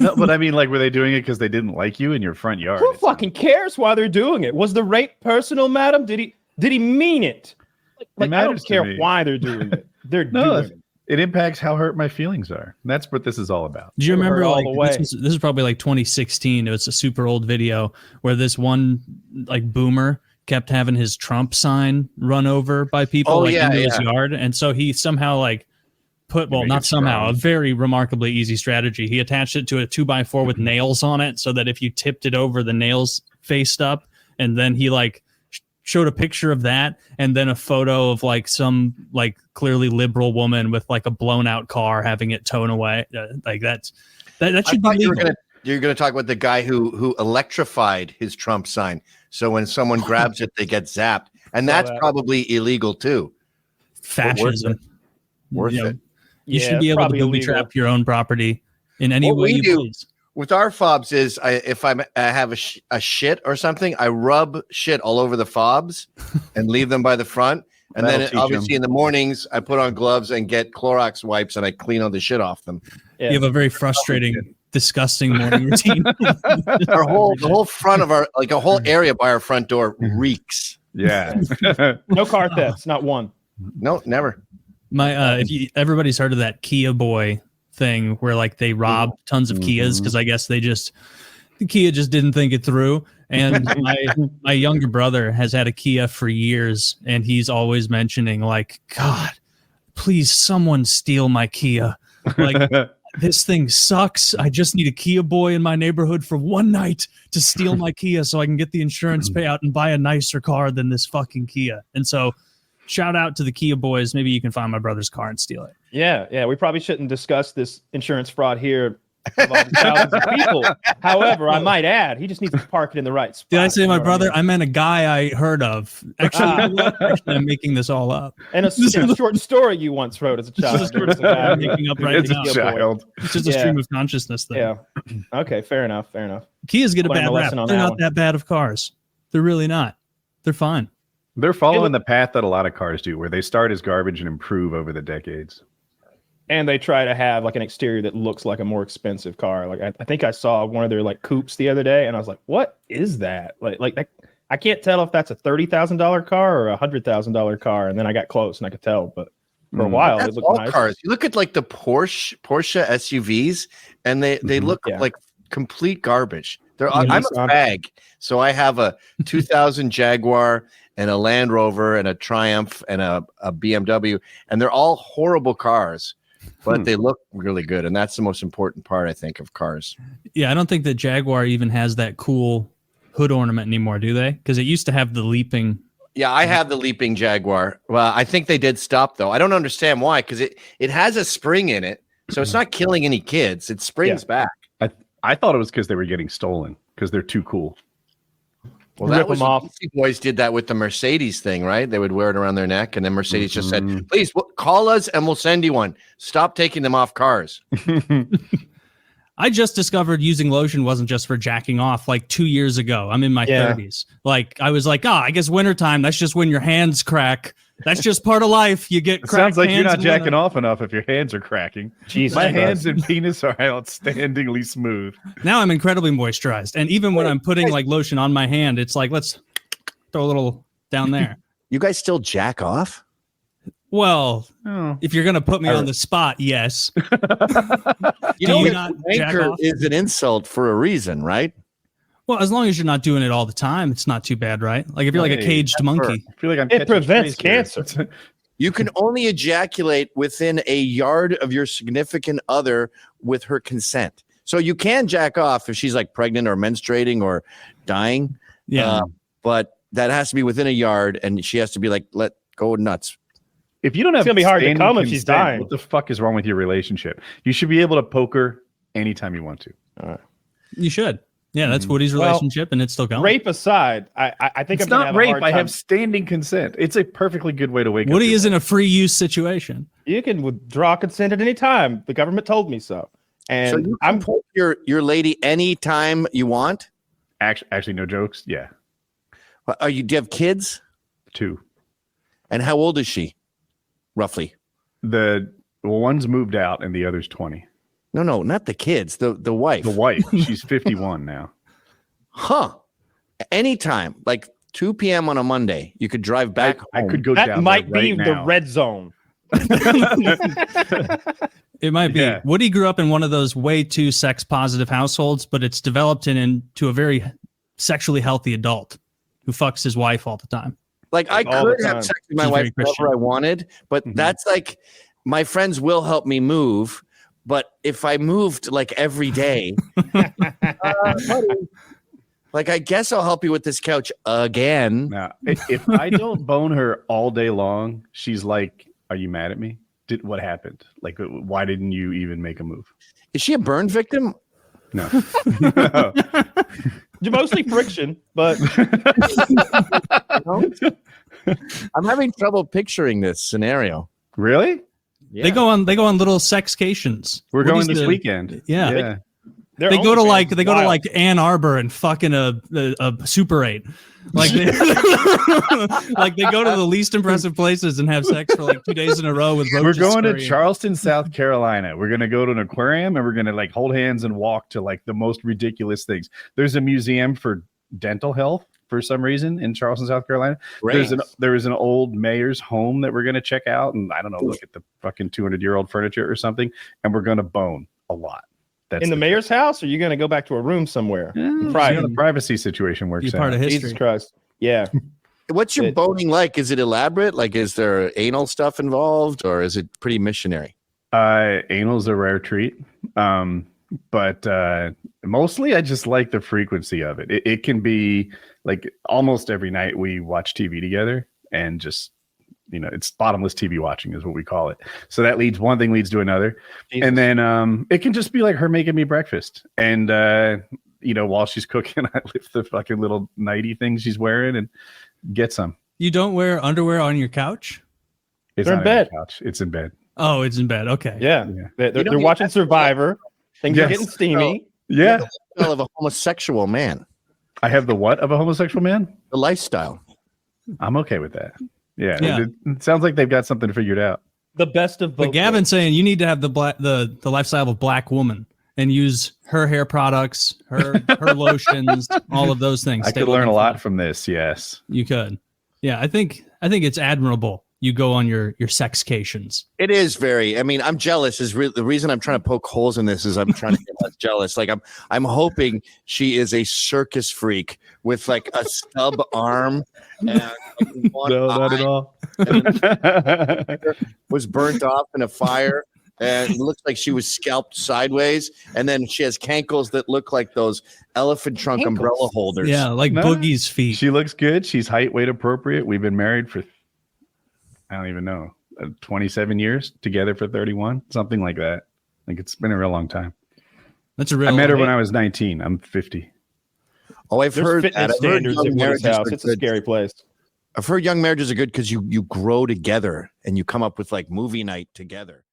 No, but I mean, like, were they doing it because they didn't like you in your front yard? Who fucking cares why they're doing it? Was the rape personal, madam? Did he mean it? Like I don't care why they're doing it. They're doing it. It impacts how hurt my feelings are. That's what this is all about. Do you remember all like the way. this is probably like 2016. It was a super old video where this one like boomer kept having his Trump sign run over by people into his yard, and so he somehow like a very remarkably easy strategy. He attached it to a 2x4 with nails on it, so that if you tipped it over, the nails faced up, and then he like showed a picture of that, and then a photo of like some like clearly liberal woman with like a blown out car having it towed away. That should be legal. You're going to talk about the guy who electrified his Trump sign, so when someone grabs it, they get zapped, and that's probably illegal too. Fascism. Worth it. You should be able to booby trap your own property in any way you please. With our fobs is if I have a shit or something, I rub shit all over the fobs and leave them by the front. And then obviously in the mornings, I put on gloves and get Clorox wipes and I clean all the shit off them. Yeah. You have a very frustrating, disgusting morning routine. The whole front of a whole area by our front door reeks. Yeah. No car thefts, not one. No, never. Everybody's heard of that Kia boy thing where like they rob tons of Kias because I guess the Kia just didn't think it through. And my younger brother has had a Kia for years, and he's always mentioning like, God, please someone steal my Kia. Like this thing sucks. I just need a Kia boy in my neighborhood for one night to steal my Kia so I can get the insurance payout and buy a nicer car than this fucking Kia. And so shout out to the Kia boys. Maybe you can find my brother's car and steal it. Yeah. We probably shouldn't discuss this insurance fraud here of all the thousands of people. However, I might add, he just needs to park it in the right spot. Did I say my brother? I meant a guy I heard of. Actually, I'm making this all up. And a short story you once wrote as a child. I'm making up right now. It's just a stream of consciousness thing. Yeah. Okay. Fair enough. Kias get a bad rap. They're not that bad of cars. They're really not. They're fine. They're following the path that a lot of cars do, where they start as garbage and improve over the decades. And they try to have like an exterior that looks like a more expensive car. Like I think I saw one of their like coupes the other day, and I was like, "What is that?" Like I can't tell if that's a $30,000 car or a $100,000 car. And then I got close and I could tell, but for a while it looked nice. Cars. You look at like the Porsche SUVs, and they look like complete garbage. I'm a fag, so I have a 2000 Jaguar and a Land Rover and a Triumph and a BMW, and they're all horrible cars. But they look really good, and that's the most important part, I think, of cars. Yeah, I don't think that Jaguar even has that cool hood ornament anymore, do they? Because it used to have the leaping. Yeah, I have the leaping Jaguar. Well, I think they did stop, though. I don't understand why, because it has a spring in it, so it's not killing any kids. It springs back. I thought it was because they were getting stolen, because they're too cool. Well, that was off. Boys did that with the Mercedes thing, right? They would wear it around their neck, and then Mercedes just said, "Please call us, and we'll send you one. Stop taking them off cars." I just discovered using lotion wasn't just for jacking off like 2 years ago. I'm in my 30s. Like I was like, I guess wintertime, that's just when your hands crack That's just part of life. You get. It sounds like you're not hands jacking off enough if your hands are cracking. Jesus My Christ. hands and penis are outstandingly smooth. Now I'm incredibly moisturized, and even when I'm putting like lotion on my hand, it's like let's throw a little down there. You guys still jack off? Well, Oh. if you're gonna put me on the spot, yes. You Do know, you not jack anchor off? is an insult for a reason, right? Well, as long as you're not doing it all the time, it's not too bad, right? Like if you're like a Hey, caged monkey. I feel like I'm It catching prevents strays here. cancer. You can only ejaculate within a yard of your significant other with her consent. So you can jack off if she's like pregnant or menstruating or dying. Yeah. But that has to be within a yard, and she has to be like, let go nuts. If you don't have It's gonna be hard to standing come if she's consent, dying. what the fuck is wrong with your relationship? You should be able to poke her anytime you want to. You should. Yeah, that's Woody's Well, relationship, and it's still going. Rape aside, I think It's I'm gonna not have rape. a hard I time. have standing consent. It's a perfectly good way to wake up. Woody your is in wife. a free use situation. You can withdraw consent at any time. The government told me so. And So you can poke your lady anytime you want? Actually, no jokes. Yeah, Do you have kids? 2. And how old is she? Roughly. One's moved out and the other's 20. No, not the kids. The wife. The wife, she's 51 now. Huh. Anytime, like 2 p.m. on a Monday, you could drive back I home. could go that down might there be right the now. red zone. It might be. Yeah. Woody grew up in one of those way too sex positive households, but it's developed into a very sexually healthy adult who fucks his wife all the time. Like I all the could have time. sex with my She's wife very Christian. whenever I wanted, but that's like my friends will help me move. But if I moved like every day, buddy, like I guess I'll help you with this couch again. Now, if I don't bone her all day long, she's like, "Are you mad at me? What happened? Like, why didn't you even make a move?" Is she a burn victim? No. Mostly friction, but I'm having trouble picturing this scenario. Really? Yeah. They go on little sexcations. We're going Woody's this the- weekend. Yeah. their They go to OnlyFans is wild. Ann Arbor and fucking a Super 8. Like they, like they go to the least impressive places and have sex for like 2 days in a row with We're roaches going to scurrying. Charleston, South Carolina. We're going to go to an aquarium and we're going to like hold hands and walk to like the most ridiculous things. There's a museum for dental health for some reason in Charleston, South Carolina. Great. There is an old mayor's home that we're going to check out and I don't know, look at the fucking 200-year-old furniture or something. And we're going to bone a lot. That's in the mayor's house, or are you going to go back to a room somewhere? Private. the privacy situation works Be part out. of history. Jesus Christ. Yeah. What's your It- boning like? Is it elaborate? Like, is there anal stuff involved, or is it pretty missionary? Anal's a rare treat. But mostly I just like the frequency of it. It can be like almost every night we watch TV together and just, it's bottomless TV watching is what we call it. So that one thing leads to another. Jesus. And then it can just be like her making me breakfast. And, while she's cooking, I lift the fucking little nighty thing she's wearing and get some. You don't wear underwear on your couch? It's They're in not on the bed. couch. It's in bed. Oh, it's in bed. Okay. Yeah. Yeah. They're watching Survivor. Things are Yes. getting steamy. Yeah. The lifestyle of a homosexual man. I have the what of a homosexual man? The lifestyle. I'm okay with that. Yeah. Yeah. It sounds like they've got something figured out. The best of both. But Gavin's saying you need to have the lifestyle of a black woman and use her hair products, her lotions, all of those things. I Stay could learn a looking lot for- from this. Yes. You could. Yeah, I think it's admirable. You go on your sexcations. It is very. I mean, I'm jealous. The reason I'm trying to poke holes in this is I'm trying to get less jealous. Like I'm hoping she is a circus freak with like a stub arm and like, one eye all. was burnt off in a fire. And it looks like she was scalped sideways, and then she has cankles that look like those elephant trunk umbrella holders. Yeah, like No. Boogie's feet. She looks good. She's height, weight appropriate. We've been married for, I don't even know, 27 years, together for 31, something like that. Like it's been a real long time. That's a real. I met her when I was 19. I'm 50. Oh, I've There's heard fitness that. I've heard standards young in Woody's marriages house. are It's a good. scary place. I've heard young marriages are good because you grow together and you come up with like movie night together.